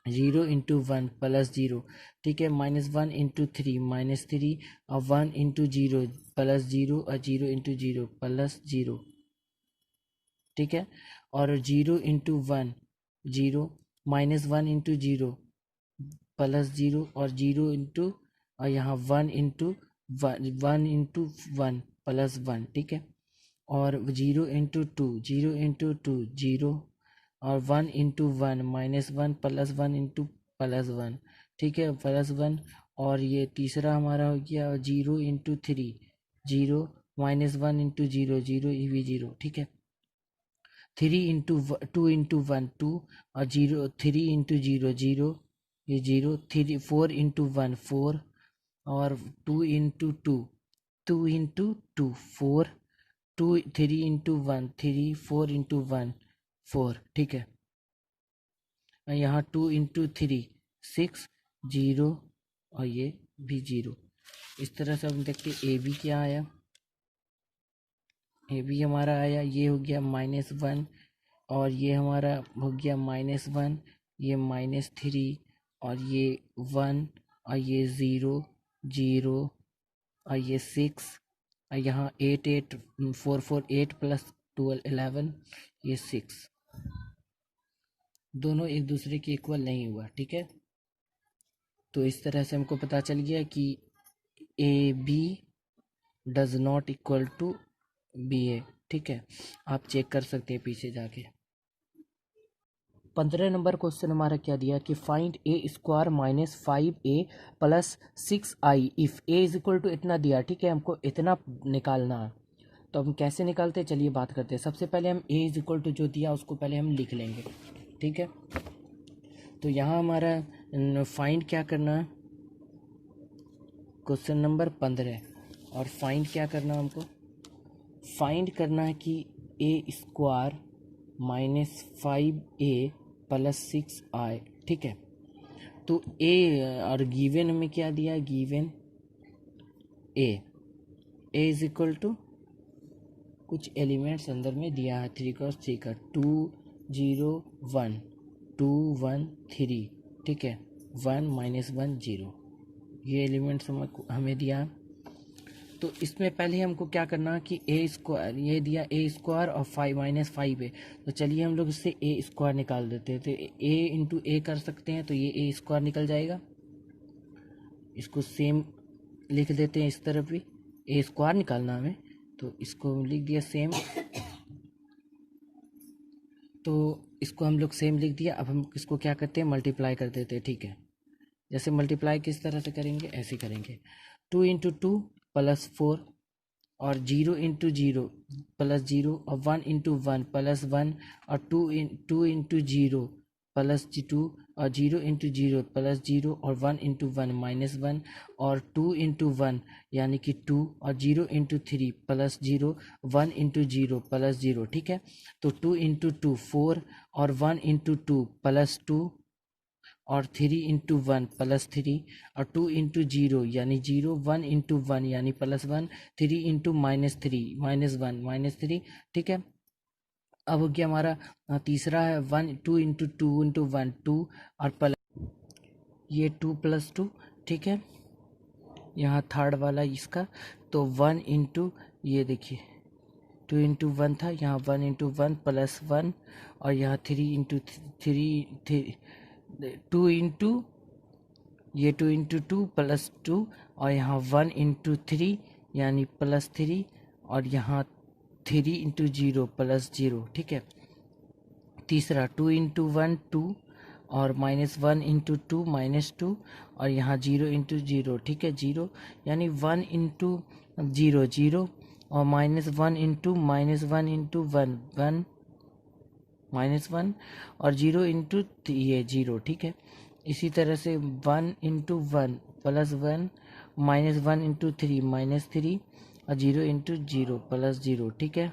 0 into 1 plus 0, ठीक है। -1 इंटू 3 -3 और 1 इंटू 0 प्लस 0 और 0 इंटू 0 प्लस 0, ठीक है। और 0 इंटू 1 0, -1 इंटू 0 प्लस 0 और 0 इंटू और यहाँ 1 इंटू 1 प्लस 1, ठीक है। और 0 इंटू 2 0 इंटू 2 0 और 1 इंटू 1 -1 प्लस 1 इंटू प्लस 1, ठीक है, प्लस 1। और ये तीसरा हमारा हो गया 0 इंटू 3 0, -1 इंटू 0 0 ये भी 0, ठीक है। 3 इंटू 2 इंटू 1 2 और 0 3 इंटू 0 0 ये 0, 3 4 इंटू 1 4 और 2 इंटू 2 2 इंटू 2 4 2 3 इंटू 1 3 4 इंटू 1 4, ठीक है। और यहाँ 2 इंटू 3 6 0 और ये भी 0। इस तरह से हम देखते ए बी क्या आया। ए बी हमारा आया, ये हो गया -1 और ये हमारा हो गया -1, ये -3 और ये 1 और ये 0 0 और ये 6 और यहाँ 8 8 4 4 8 प्लस 12 11 ये 6, दोनों एक दूसरे के इक्वल नहीं हुआ, ठीक है। तो इस तरह से हमको पता चल गया कि A B does not equal to B A, ठीक है। आप चेक कर सकते हैं पीछे जाके। 15 नंबर क्वेश्चन हमारा क्या दिया कि find A square -5a plus 6i if A is equal to इतना दिया, ठीक है, हमको इतना निकालना है। तो हम कैसे निकालते हैं, चलिए बात करते हैं। सबसे पहले हम ए इज इक्वल टू जो दिया उसको पहले हम लिख लेंगे, ठीक है। तो यहाँ हमारा फाइंड क्या करना है, क्वेश्चन नंबर 15, और फाइंड क्या करना है हमको, फाइंड करना है कि A square -5a plus 6i, ठीक है। तो ए और गिवन में क्या दिया, given A is equal to कुछ एलिमेंट्स अंदर में दिया है 3 क्रॉस 3 का 2 0 1 2 1 3, ठीक है, 1 -1 0, ये एलिमेंट्स हमें दिया है। तो इसमें पहले हमको क्या करना है कि ए स्क्वायर, ये दिया ए स्क्वायर और 5 -5 है, तो चलिए हम लोग इससे ए स्क्वायर निकाल देते हैं। तो ए इंटू ए कर सकते हैं, तो ये ए स्क्वायर निकल जाएगा। इसको सेम लिख देते हैं, इस तरफ भी ए स्क्वायर निकालना हमें, तो इसको लिख दिया सेम। तो इसको हम लोग सेम लिख दिया। अब हम इसको क्या करते हैं, मल्टीप्लाई कर देते हैं, ठीक है। जैसे मल्टीप्लाई किस तरह से करेंगे, ऐसे करेंगे 2 इंटू 2 प्लस 4 और 0 इंटू 0 प्लस 0 और 1 इंटू 1 प्लस 1 और 2 इंटू 0 प्लस 2 और 0 इंटू 0 प्लस 0 और 1 इंटू 1 -1 और 2 इंटू 1 यानी कि 2 और 0 इंटू 3 प्लस 0 1 इंटू 0 प्लस 0, ठीक है। तो 2 इंटू 2 4 और 1 इंटू 2 प्लस 2 और 3 इंटू 1 प्लस 3 और 2 इंटू 0 यानी 0 1 इंटू 1 यानी +1 3 इंटू -3 -1 -3, ठीक है। अब हो गया हमारा तीसरा है 1 2 इंटू 2 इंटू 1 2 और प्लस ये 2 + 2, ठीक है। यहाँ थर्ड वाला इसका तो 1 इंटू ये देखिए 2 इंटू 1 था, यहाँ 1 इंटू 1 प्लस 1 और यहाँ 3 इंटू 3 2 इंटू ये 2 इंटू 2 प्लस 2 और यहाँ 1 इंटू 3 यानी +3 और यहाँ 3 इंटू 0 प्लस 0, ठीक है। तीसरा 2 इंटू 1 2 और -1 इंटू 2 -2 और यहाँ 0 इंटू 0, ठीक है, 0 यानी 1 इंटू 0 0 और -1 इंटू -1 इंटू 1 1 -1 और 0 इंटू ये 0, ठीक है। इसी तरह से 1 इंटू 1 प्लस 1 -1 इंटू 3 -3 और 0 इंटू 0 प्लस 0, ठीक है।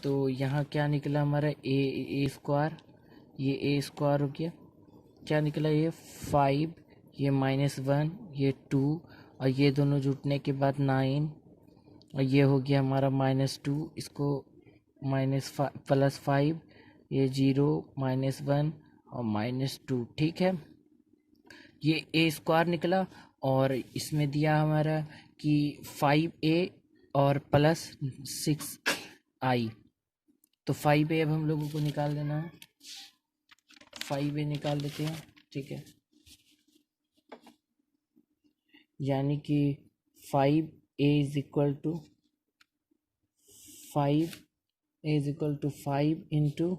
तो यहाँ क्या निकला हमारा ए स्क्वायर, ये ए स्क्वायर हो गया, क्या निकला ये 5 ये -1 ये 2 और ये दोनों जुटने के बाद 9, और ये हो गया हमारा -2, इसको +5, ये 0 -1 और -2, ठीक है। ये ए स्क्वायर निकला, और इसमें दिया हमारा कि 5a और +6i। तो 5a अब हम लोगों को निकाल देना है, 5a निकाल लेते हैं, ठीक है। यानी कि 5a is equal to 5 into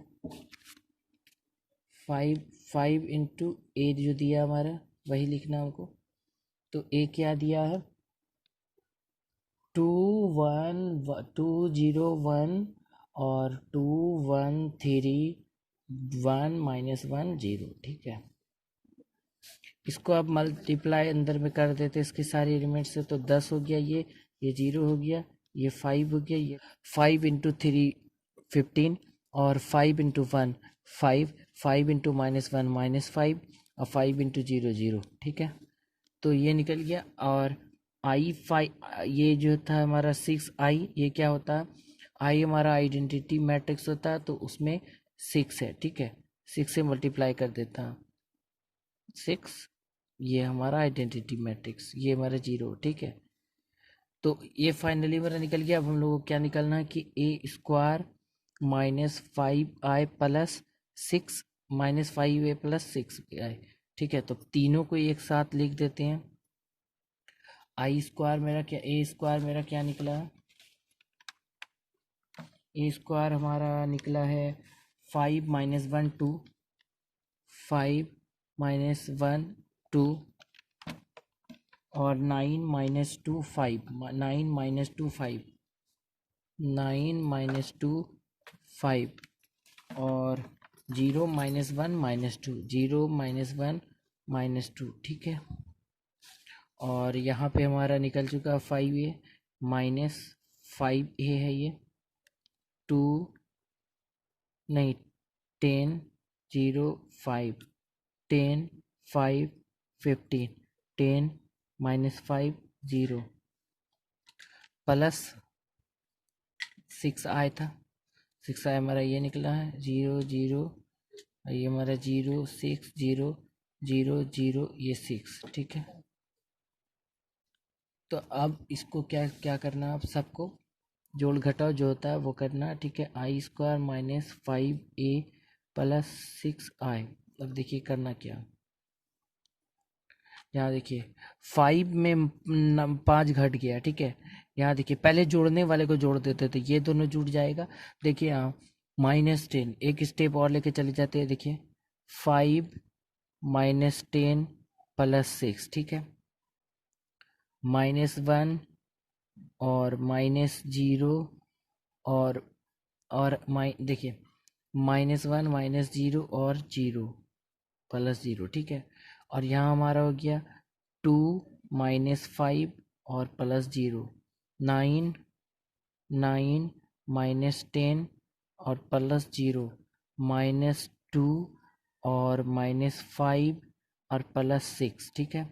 5 जो दिया हमारा वही लिखना हमको। तो ए क्या दिया है, 201 और 213 1 -1 0, ठीक है। इसको अब मल्टीप्लाई अंदर में कर देते इसके सारे एलिमेंट से, तो 10 हो गया, ये 0 हो गया, ये 5 हो गया, ये 5 इंटू 3 15, और 5 इंटू 1 5, 5 इंटू -1 -5, और 5 इंटू 0 0, ठीक है। तो ये निकल गया। और I5, ये जो था हमारा 6i, ये क्या होता है, आई हमारा आइडेंटिटी मैट्रिक्स होता है, तो उसमें 6 है, ठीक है। 6 से मल्टीप्लाई कर देता हूँ, 6, ये हमारा आइडेंटिटी मैट्रिक्स, ये हमारा 0, ठीक है। तो ये फाइनली मेरा निकल गया। अब हम लोगों को क्या निकलना है कि A² -5i plus 6 -5a plus 6i, ठीक है। तो तीनों को एक साथ लिख देते हैं। A² मेरा क्या निकला, A² हमारा निकला है 5 -1 2, 5 -1 2, और 9 -2 5, 9 -2 5, 9 -2 5, और 0 -1 -2, 0 -1 -2, ठीक है। और यहाँ पे हमारा निकल चुका 5a -5a है, ये 2 नहीं 10 0 5, 10 5 15, 10 -5 0, प्लस 6i था, 6i हमारा ये निकला है 0 0, ये हमारा 0 6 0 0 0, ये 6, ठीक है। तो अब इसको क्या क्या करना, अब सबको जोड़ घटाव जो होता है वो करना, ठीक है। I² -5a plus 6i। अब देखिए करना क्या, यहाँ देखिए 5 में 5 घट गया, ठीक है। यहाँ देखिए पहले जोड़ने वाले को जोड़ देते थे, ये दोनों जुड़ जाएगा। देखिए यहाँ -10, एक स्टेप और लेके चले जाते हैं, देखिए 5 -10 प्लस 6, ठीक है। -1 और -0, और देखिए -1 -0 और 0 प्लस 0, ठीक है। और यहाँ हमारा हो गया 2 -5 और प्लस 0, 9 9 -10 और प्लस 0, -2 और -5 और प्लस 6, ठीक है।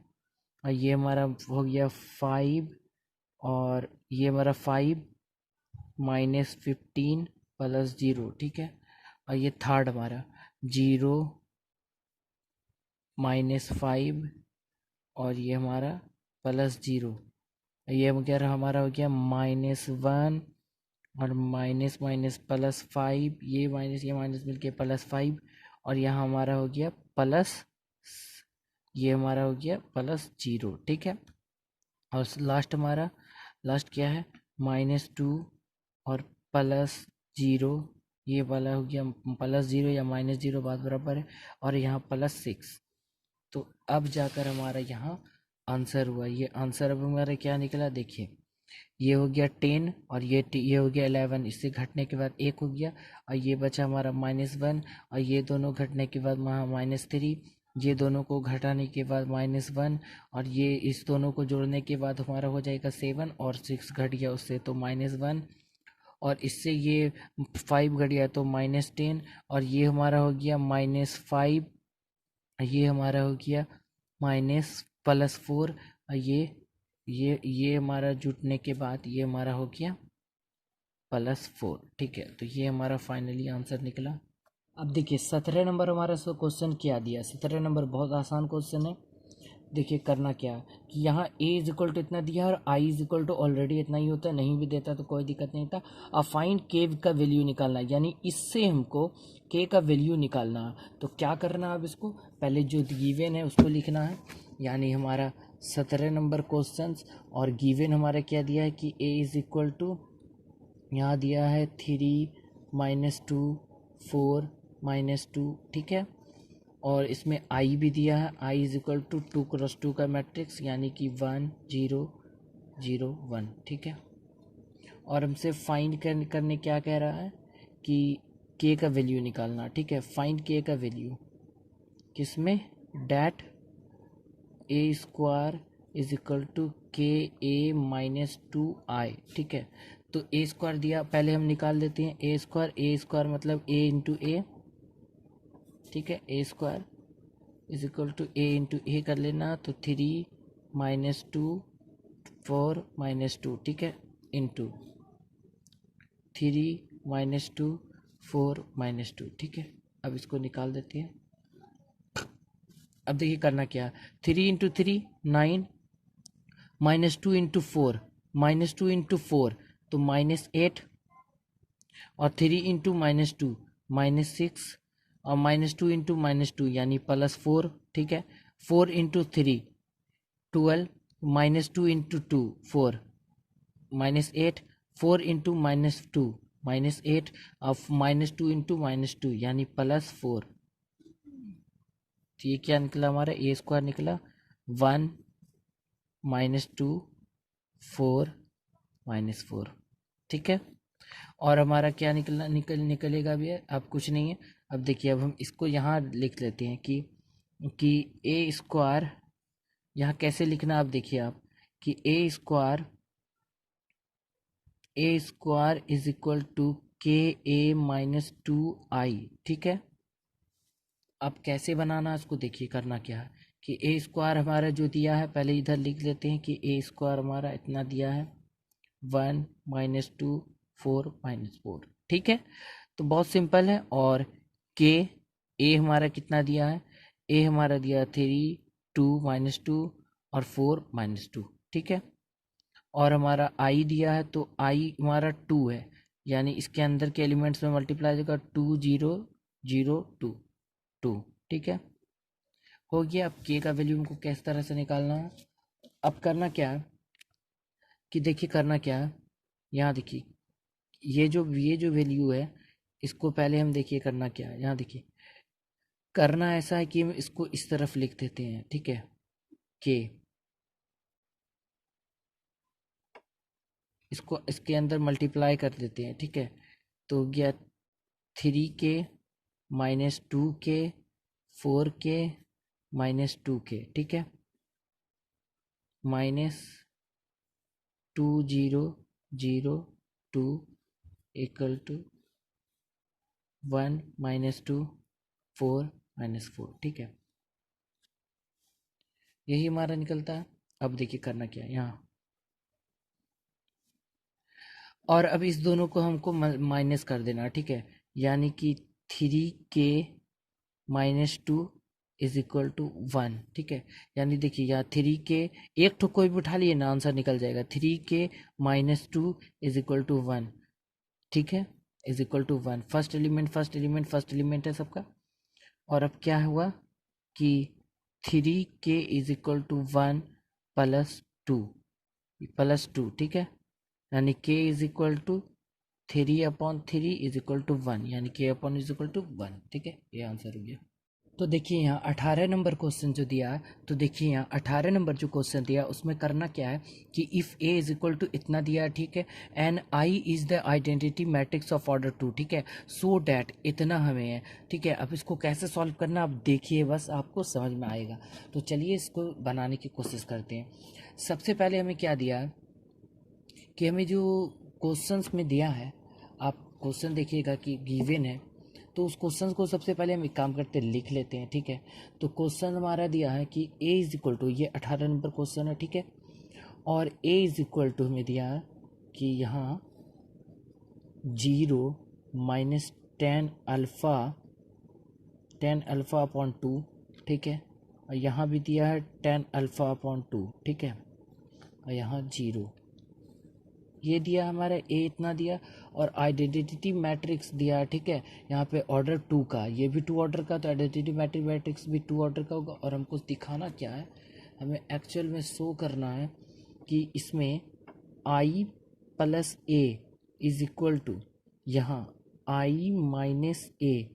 और ये हमारा हो गया 5, और ये हमारा 5 -15 प्लस 0, ठीक है। और ये थर्ड हमारा 0 -5, और ये हमारा प्लस 0, ये वगैरह हमारा हो गया -1, और माइनस माइनस +5, ये माइनस मिलके +5, और यहाँ हमारा हो गया प्लस, ये हमारा हो गया +0, ठीक है। और लास्ट क्या है, -2 और +0, ये वाला हो गया +0 या -0, बात बराबर है। और यहाँ +6। तो अब जाकर हमारा यहाँ आंसर हुआ, ये आंसर अब हमारा क्या निकला, देखिए ये हो गया 10, और ये हो गया 11, इससे घटने के बाद 1 हो गया, और ये बचा हमारा -1, और ये दोनों घटने के बाद वहाँ -3, ये दोनों को घटाने के बाद -1, और ये इस दोनों को जोड़ने के बाद हमारा हो जाएगा 7, और 6 घट गया उससे तो -1, और इससे ये 5 घट गया तो -10, और ये हमारा हो गया -5, ये हमारा हो गया -+4, ये ये हमारा जुटने के बाद ये हमारा हो गया +4, ठीक है। तो ये हमारा फाइनली आंसर निकला। अब देखिए 17 नंबर हमारा क्वेश्चन क्या दिया। 17 नंबर बहुत आसान क्वेश्चन है। देखिए करना क्या कि यहाँ a इज इक्वल टू इतना दिया है और i is equal to already इतना ही होता है, नहीं भी देता तो कोई दिक्कत नहीं था। अब फाइंड k का वैल्यू निकालना है, यानी इससे हमको k का वैल्यू निकालना है। तो क्या करना है, अब इसको पहले जो गिवन है उसको लिखना है, यानी हमारा 17 नंबर क्वेश्चन और गिवन हमारा क्या दिया है कि a इज इक्वल टू यहाँ दिया है 3 -2 4 -2, ठीक है। और इसमें i भी दिया है, i is equal to 2 cross 2 का मैट्रिक्स, यानी कि 1 0 0 1, ठीक है। और हमसे फाइंड करने क्या कह रहा है कि k का वैल्यू निकालना, ठीक है। फाइंड k का वैल्यू किसमें, that a square is equal to k a -2i, ठीक है। तो a स्क्वायर दिया, पहले हम निकाल देते हैं a स्क्वायर मतलब a इंटू ए, ठीक है। a square is equal to a into A कर लेना, तो 3 -2 4 -2, ठीक है, इंटू 3 -2 4 -2, ठीक है। अब इसको निकाल देते हैं। अब देखिए करना क्या, 3 इंटू 3 9, -2 इंटू 4 -2 इंटू 4 तो -8, और 3 इंटू -2 -6, और -2 इंटू -2 यानी +4, ठीक है। 4 इंटू 3 12, -2 इंटू 2 4 -8, 4 इंटू -2 -8, और -2 इंटू -2 यानी +4। तो ये क्या निकला हमारा, a स्क्वायर निकला 1 -2 4 -4, ठीक है। और हमारा क्या निकलेगा भी है, अब कुछ नहीं है। अब देखिए अब हम इसको यहाँ लिख लेते हैं कि a स्क्वायर यहाँ कैसे लिखना, आप देखिए आप कि A square is equal to KA-2i, ठीक है। अब कैसे बनाना है उसको देखिए, करना क्या है कि ए स्क्वायर हमारा जो दिया है पहले इधर लिख लेते हैं कि ए स्क्वायर हमारा इतना दिया है 1 -2 4 -4, ठीक है। तो बहुत सिंपल है। और के ए हमारा कितना दिया है, ए हमारा दिया 3 2 -2 और 4 -2, ठीक है। और हमारा आई दिया है, तो आई हमारा 2 है, यानी इसके अंदर के एलिमेंट्स में मल्टीप्लाई होगा 2 0 0 2 2, ठीक है। हो गया। अब के का वैल्यू हमको किस तरह से निकालना है, अब करना क्या है कि देखिए करना क्या है, यहाँ देखिए ये जो वैल्यू है इसको पहले हम देखिए करना क्या है, यहाँ देखिए करना ऐसा है कि हम इसको इस तरफ लिख देते हैं, ठीक है। के इसको इसके अंदर मल्टीप्लाई कर देते हैं, ठीक है। तो हो गया 3k -2k 4k -2k, ठीक है, -2 0 0 2 इक्वल टू 1 -2 4 -4, ठीक है। यही हमारा निकलता है। अब देखिए करना क्या है यहाँ, और अब इस दोनों को हमको माइनस कर देना, ठीक है। यानी कि 3k -2 इज इक्वल टू 1, ठीक है। यानी देखिए यहाँ 3k एक ठो कोई भी उठा लिए ना, आंसर निकल जाएगा। 3k -2 इज इक्वल टू 1, ठीक है, is equal to 1। First element है सबका। और अब क्या हुआ कि 3k इज इक्वल टू 1 +2 ठीक है, यानी k is equal to 3/3 is equal to 1, यानी k इज इक्वल टू 1, ठीक है। ये आंसर हो गया। तो देखिए यहाँ 18 नंबर क्वेश्चन जो दिया है, तो देखिए यहाँ 18 नंबर जो क्वेश्चन दिया उसमें करना क्या है कि if a is equal to इतना दिया है, ठीक है, and i is the identity matrix of order 2, ठीक है, सो डैट इतना हमें है, ठीक है। अब इसको कैसे सॉल्व करना आप देखिए, बस आपको समझ में आएगा। तो चलिए इसको बनाने की कोशिश करते हैं। सबसे पहले हमें क्या दिया है कि हमें जो क्वेश्चंस में दिया है, आप क्वेश्चन देखिएगा कि गिवन है, तो उस क्वेश्चन को सबसे पहले हम एक काम करते हैं लिख लेते हैं, ठीक है। तो क्वेश्चन हमारा दिया है कि a इज इक्वल टू, ये 18 नंबर क्वेश्चन है, ठीक है। और a इज इक्वल टू हमें दिया कि यहाँ 0 माइनस टेन अल्फ़ा अपॉन 2, ठीक है। और यहाँ भी दिया है 10 अल्फ़ा अपॉन 2, ठीक है। और यहाँ 0 ये दिया हमारा a इतना दिया, और आइडेंटिटी मैट्रिक्स दिया, ठीक है। यहाँ पे ऑर्डर 2 का, ये भी 2 ऑर्डर का, तो आइडेंटिटी मैट्रिक्स भी 2 ऑर्डर का होगा। और हमको दिखाना क्या है, हमें एक्चुअल में शो करना है कि इसमें i plus a is equal to यहाँ i minus a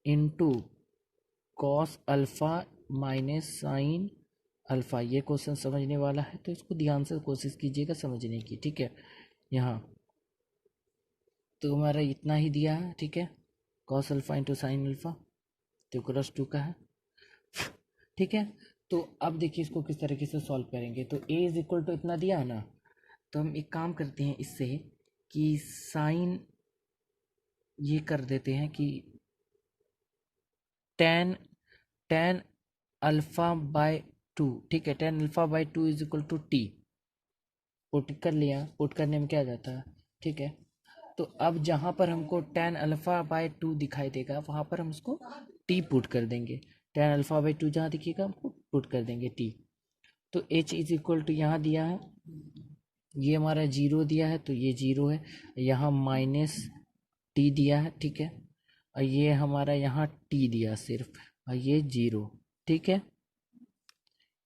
into cos alpha minus sine alpha. ये क्वेश्चन समझने वाला है, तो इसको ध्यान से कोशिश कीजिएगा समझने की, ठीक है। यहाँ तो हमारा इतना ही दिया है, ठीक है, cos alpha into sine alpha, तो क्रॉस 2 का है, ठीक है। तो अब देखिए इसको किस तरीके से सॉल्व करेंगे। तो a इज इक्वल टू इतना दिया है ना, तो हम एक काम करते हैं इससे कि साइन ये कर देते हैं कि टेन अल्फ़ा बाय 2, ठीक है, 10 alpha by 2 is equal to t. Put कर लिया, पुट करने में क्या जाता है, ठीक है। तो अब जहाँ पर हमको 10 अल्फ़ा बाय 2 दिखाई देगा, वहाँ पर हम उसको टी पुट कर देंगे। 10 अल्फ़ा बाय 2 जहाँ दिखेगा हमको पुट कर देंगे टी। तो h इज इक्वल टू यहाँ दिया है, ये हमारा 0 दिया है, तो ये 0 है। यहाँ माइनस टी दिया है, ठीक है। और ये हमारा यहाँ टी दिया सिर्फ, और ये 0, ठीक है।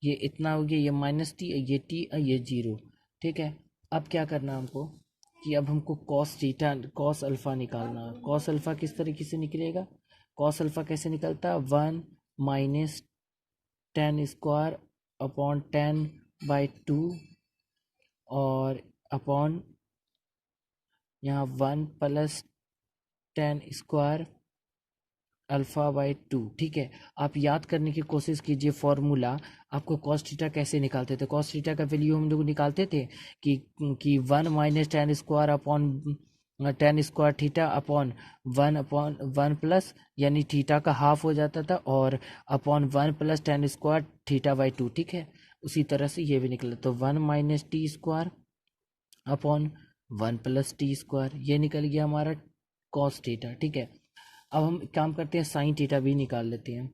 ये इतना हो गया, ये माइनस टी, ये टी, और ये 0, ठीक है। अब क्या करना हमको कि अब हमको कॉस अल्फ़ा निकालना। कॉस अल्फ़ा किस तरीके से निकलेगा, कॉस अल्फ़ा कैसे निकलता है, 1 माइनस 10 स्क्वायर अपॉन 10 बाई 2, और अपॉन यहाँ 1 प्लस 10 स्क्वायर अल्फ़ा बाई 2, ठीक है। आप याद करने की कोशिश कीजिए फॉर्मूला, आपको कॉस थीटा कैसे निकालते थे। कॉस थीटा का वैल्यू हम लोग निकालते थे कि 1 minus 10 square upon 10 square theta upon 1 plus, यानी थीटा का हाफ हो जाता था, और upon 1 plus 10 square theta by 2, ठीक है। उसी तरह से ये भी निकला, तो 1 minus T square upon 1 plus t square, ये निकल गया हमारा कॉस थीटा, ठीक है। अब हम काम करते हैं साइन थीटा भी निकाल लेते हैं,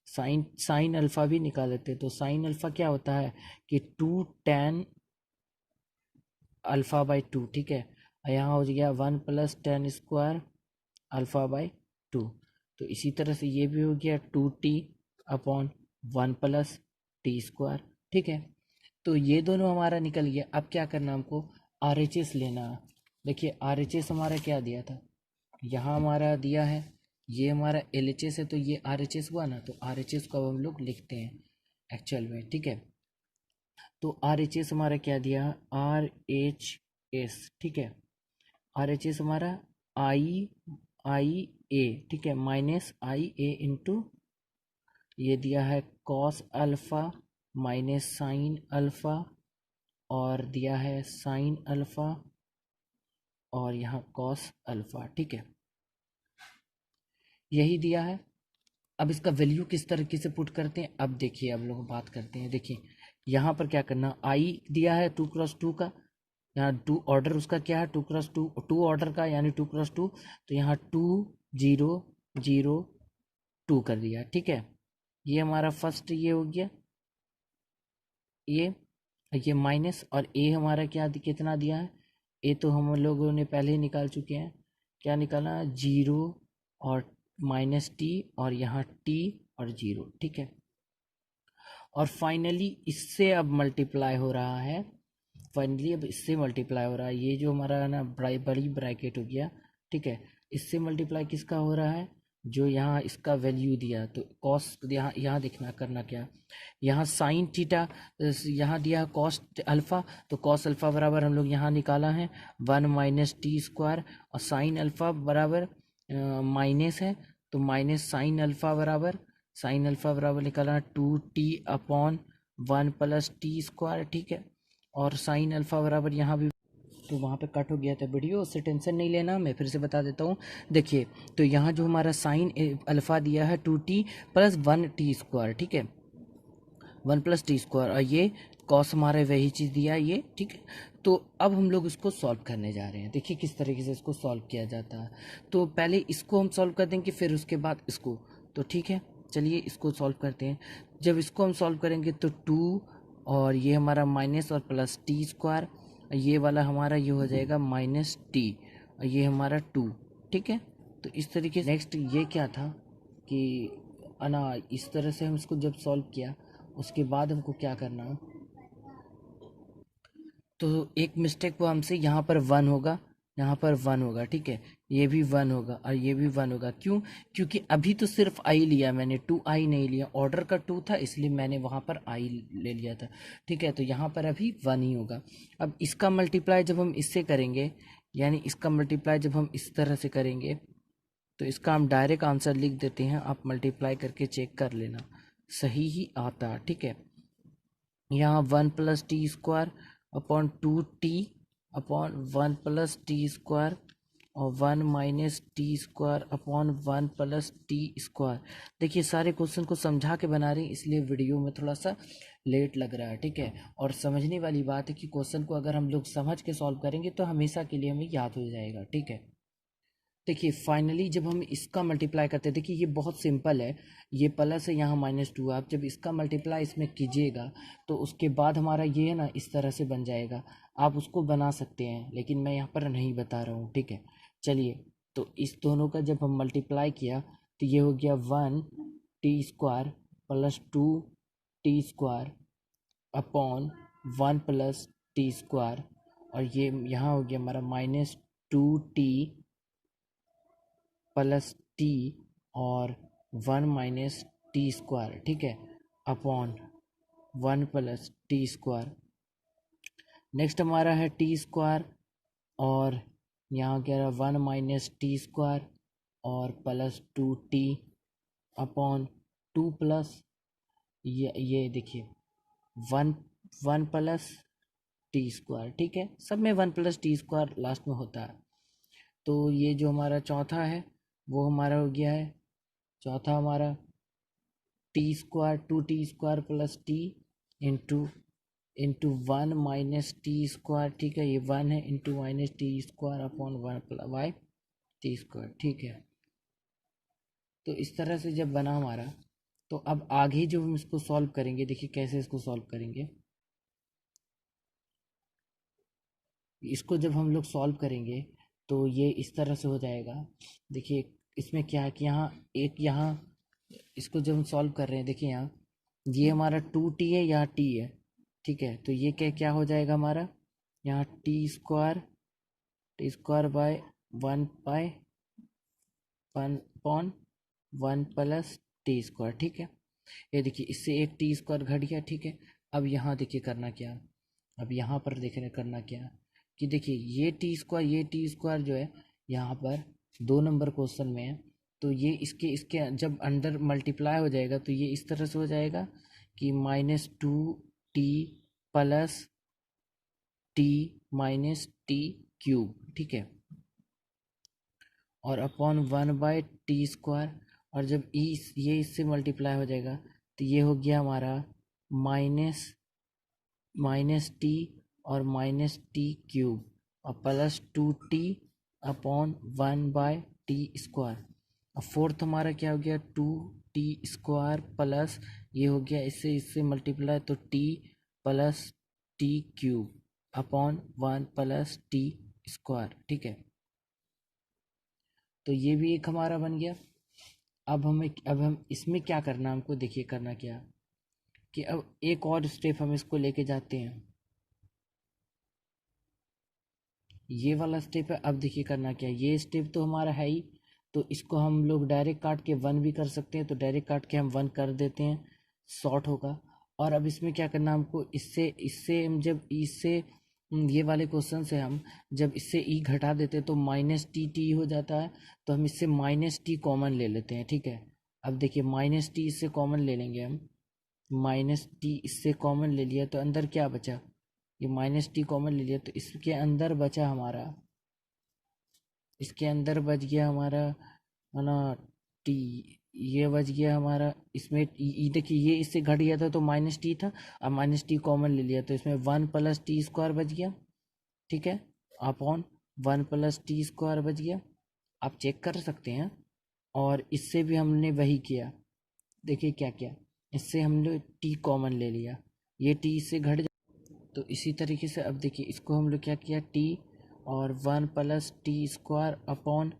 साइन अल्फ़ा भी निकाल लेते हैं। तो साइन अल्फ़ा क्या होता है कि 2 टेन अल्फ़ा बाई 2, ठीक है। यहाँ हो गया 1 प्लस 10 स्क्वायर अल्फ़ा बाई 2। तो इसी तरह से ये भी हो गया 2t upon 1 plus t square, ठीक है। तो ये दोनों हमारा निकल गया। अब क्या करना हमको, RHS लेना। देखिए RHS हमारा क्या दिया था, यहाँ हमारा दिया है, ये हमारा LHS है, तो ये RHS हुआ ना, तो RHS को अब हम लोग लिखते हैं एक्चुअल में, ठीक है। तो RHS हमारा क्या दिया, RHS, ठीक है। RHS हमारा आई ए, ठीक है, माइनस आई ए इंटू ये दिया है cos alpha minus sine alpha, और दिया है साइन अल्फ़ा, और यहाँ कॉस अल्फ़ा, ठीक है, यही दिया है। अब इसका वैल्यू किस तरीके से पुट करते हैं, अब देखिए, अब लोग बात करते हैं। देखिए यहाँ पर क्या करना, आई दिया है 2x2 का, यहाँ 2 ऑर्डर उसका क्या है, 2x2, 2 ऑर्डर का, यानी 2x2, तो यहाँ 2 0 0 2 कर दिया, ठीक है। ये हमारा फर्स्ट ये हो गया, ये माइनस, और ए हमारा क्या कितना दिया है, ए तो हम लोगों ने पहले ही निकाल चुके हैं, क्या निकाला, 0 और माइनस टी, और यहाँ टी और 0, ठीक है। और फाइनली इससे अब मल्टीप्लाई हो रहा है, फाइनली अब इससे मल्टीप्लाई हो रहा है, ये जो हमारा ना बड़ी ब्रैकेट हो गया, ठीक है। इससे मल्टीप्लाई किसका हो रहा है, जो यहाँ इसका वैल्यू दिया, तो कॉस यहाँ यहाँ देखना करना क्या, यहाँ साइन थीटा यहाँ दिया कॉस अल्फ़ा, तो कॉस अल्फ़ा बराबर हम लोग यहाँ निकाला है 1 माइनस टी स्क्वायर, और साइन अल्फ़ा बराबर माइनस है, तो माइनस साइन अल्फ़ा बराबर निकाला 2t upon 1 plus t square, ठीक है। और साइन अल्फ़ा बराबर यहाँ भी, तो वहाँ पे कट हो गया था वीडियो, उससे टेंशन नहीं लेना, मैं फिर से बता देता हूँ। देखिए तो यहाँ जो हमारा साइन अल्फ़ा दिया है 2t प्लस 1 टी स्क्वायर, ठीक है। वन प्लस टी स्क्वायर, और ये कॉस हमारा वही चीज़ दिया है ये, ठीक है। तो अब हम लोग इसको सॉल्व करने जा रहे हैं। देखिए किस तरीके से इसको सॉल्व किया जाता है। तो पहले इसको हम सॉल्व कर देंगे, फिर उसके बाद इसको। तो ठीक है, चलिए इसको सॉल्व करते हैं। जब इसको हम सॉल्व करेंगे तो 2 और ये हमारा माइनस और प्लस टी स्क्वायर, ये वाला हमारा ये हो जाएगा माइनस टी, और ये हमारा 2, ठीक है। तो इस तरीके से नेक्स्ट ये क्या था कि अना इस तरह से हम इसको जब सॉल्व किया, उसके बाद हमको क्या करना, तो एक मिस्टेक वो हमसे, यहाँ पर 1 होगा, यहाँ पर 1 होगा, ठीक है। ये भी 1 होगा और ये भी 1 होगा। क्यों? क्योंकि अभी तो सिर्फ आई लिया मैंने, 2i नहीं लिया। ऑर्डर का 2 था इसलिए मैंने वहाँ पर आई ले लिया था, ठीक है। तो यहाँ पर अभी 1 ही होगा। अब इसका मल्टीप्लाई जब हम इससे करेंगे, यानी इसका मल्टीप्लाई जब हम इस तरह से करेंगे, तो इसका हम डायरेक्ट आंसर लिख देते हैं। आप मल्टीप्लाई करके चेक कर लेना, सही ही आता, ठीक है। यहाँ 1 plus t square upon 2t upon 1 plus t square और 1 minus T square upon 1 plus t square. देखिए सारे क्वेश्चन को समझा के बना रही, इसलिए वीडियो में थोड़ा सा लेट लग रहा है, ठीक है। और समझने वाली बात है कि क्वेश्चन को अगर हम लोग समझ के सॉल्व करेंगे तो हमेशा के लिए हमें याद हो जाएगा, ठीक है। देखिए फाइनली जब हम इसका मल्टीप्लाई करते हैं, देखिए ये बहुत सिंपल है, ये प्लस है, यहाँ -2। आप जब इसका मल्टीप्लाई इसमें कीजिएगा तो उसके बाद हमारा ये है ना इस तरह से बन जाएगा। आप उसको बना सकते हैं लेकिन मैं यहाँ पर नहीं बता रहा हूँ, ठीक है। चलिए, तो इस दोनों का जब हम मल्टीप्लाई किया तो ये हो गया 1 T square plus 2 T square upon 1 plus t square, और ये यहाँ हो गया हमारा -2t प्लस टी और 1 माइनस टी स्क्वायर, ठीक है, upon 1 plus t square. Next हमारा है टी स्क्वायर, और यहाँ क्या रहा 1 माइनस टी स्क्वायर और प्लस 2t अपॉन 2 प्लस ये देखिए 1 प्लस टी स्क्वायर, ठीक है। सब में 1 प्लस टी स्क्वायर लास्ट में होता है। तो ये जो हमारा चौथा है वो हमारा हो गया है, चौथा हमारा T square 2t square plus T into into 1 minus T square, ठीक है। ये 1 है into minus T square upon 1 by T square, ठीक है। तो इस तरह से जब बना हमारा, तो अब आगे जो हम इसको सॉल्व करेंगे, देखिए कैसे इसको सॉल्व करेंगे। इसको जब हम लोग सॉल्व करेंगे तो ये इस तरह से हो जाएगा। देखिए इसमें क्या है कि यहाँ इसको जब हम सॉल्व कर रहे हैं, देखिए यहाँ ये हमारा 2t है, यहाँ t है, ठीक है। तो ये क्या क्या हो जाएगा हमारा, यहाँ t square by 1 by 1 upon 1 plus t square, ठीक है। ये देखिए इससे एक टी स्क्वायर घट गया, ठीक है। अब यहाँ देखिए करना क्या, अब यहाँ पर देखने करना क्या कि देखिए ये टी स्क्वायर जो है यहाँ पर 2 नंबर क्वेश्चन में है, तो ये इसके इसके जब अंदर मल्टीप्लाई हो जाएगा तो ये इस तरह से हो जाएगा कि -2t plus T minus t cube, ठीक है, और अपॉन 1 बाय टी स्क्वायर। और जब ये इससे मल्टीप्लाई हो जाएगा तो ये हो गया हमारा माइनस माइनस टी और माइनस टी क्यूब और plus 2t upon 1 by t square. और फोर्थ हमारा क्या हो गया 2t स्क्वायर प्लस ये हो गया इससे इससे मल्टीप्लाई तो t plus T cube upon 1 plus t square, ठीक है। तो ये भी एक हमारा बन गया। अब हम इसमें क्या करना हमको, देखिए करना क्या कि अब एक और स्टेप हम इसको लेके जाते हैं, ये वाला स्टेप है। अब देखिए करना क्या, ये स्टेप तो हमारा है ही, तो इसको हम लोग डायरेक्ट काट के 1 भी कर सकते हैं। तो डायरेक्ट काट के हम 1 कर देते हैं, शॉर्ट होगा। और अब इसमें क्या करना हमको, इससे इससे हम जब इससे ये वाले क्वेश्चन से हम जब इससे ई घटा देते हैं तो -टी हो जाता है। तो हम इससे -t कॉमन ले लेते हैं, ठीक है। अब देखिए -t इससे कॉमन ले लेंगे हम, -t इससे कॉमन ले लिया तो अंदर क्या बचा, ये -t कॉमन ले लिया तो इसके अंदर बचा हमारा, इसके अंदर बच गया हमारा है ना टी, ये बच गया हमारा, इसमें देखिए ये इससे घट गया था तो माइनस टी था, अब माइनस टी कॉमन ले लिया तो इसमें 1 + t² बच गया, ठीक है, अपॉन 1 + t² बच गया। आप चेक कर सकते हैं। और इससे भी हमने वही किया, देखिए क्या किया, इससे हम लोग टी कॉमन ले लिया, ये टी इससे घट जा, तो इसी तरीके से अब देखिए इसको हम लोग क्या किया, टी और 1 + t² अपॉन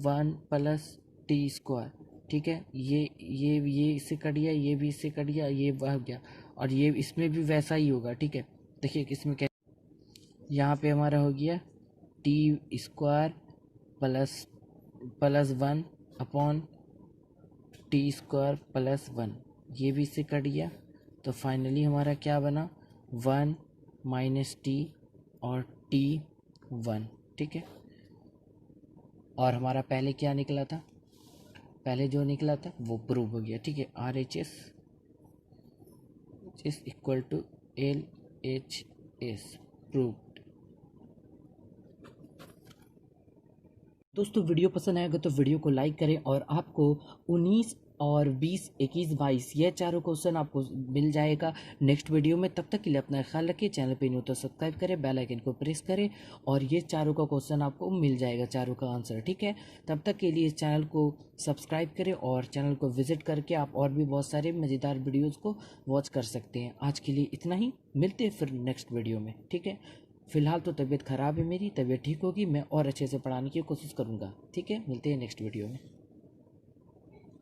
1 + t², ठीक है, ये इससे कट गया, ये भी इससे कट गया, ये बह गया, और ये इसमें भी वैसा ही होगा, ठीक है। देखिए इसमें क्या, यहाँ पे हमारा हो गया t² +1 अपॉन t² +1, ये भी इससे कट गया, तो फाइनली हमारा क्या बना, 1 - t और t1, ठीक है। और हमारा पहले क्या निकला था, पहले जो निकला था वो प्रूव हो गया, ठीक है। RHS = LHS prove. दोस्तों वीडियो पसंद आएगा तो वीडियो को लाइक करें, और आपको 19 और 20, 21, 22 ये चारों क्वेश्चन आपको मिल जाएगा नेक्स्ट वीडियो में। तब तक के लिए अपना ख्याल रखिए, चैनल पे न्यू तो सब्सक्राइब करें, बेल आइकन को प्रेस करें, और ये चारों का क्वेश्चन आपको मिल जाएगा, चारों का आंसर, ठीक है। तब तक के लिए इस चैनल को सब्सक्राइब करें, और चैनल को विजिट करके आप और भी बहुत सारे मज़ेदार वीडियोज़ को वॉच कर सकते हैं। आज के लिए इतना ही, मिलते हैं फिर नेक्स्ट वीडियो में, ठीक है। फ़िलहाल तो तबीयत ख़राब है, मेरी तबीयत ठीक होगी मैं और अच्छे से पढ़ाने की कोशिश करूँगा, ठीक है। मिलते हैं नेक्स्ट वीडियो में।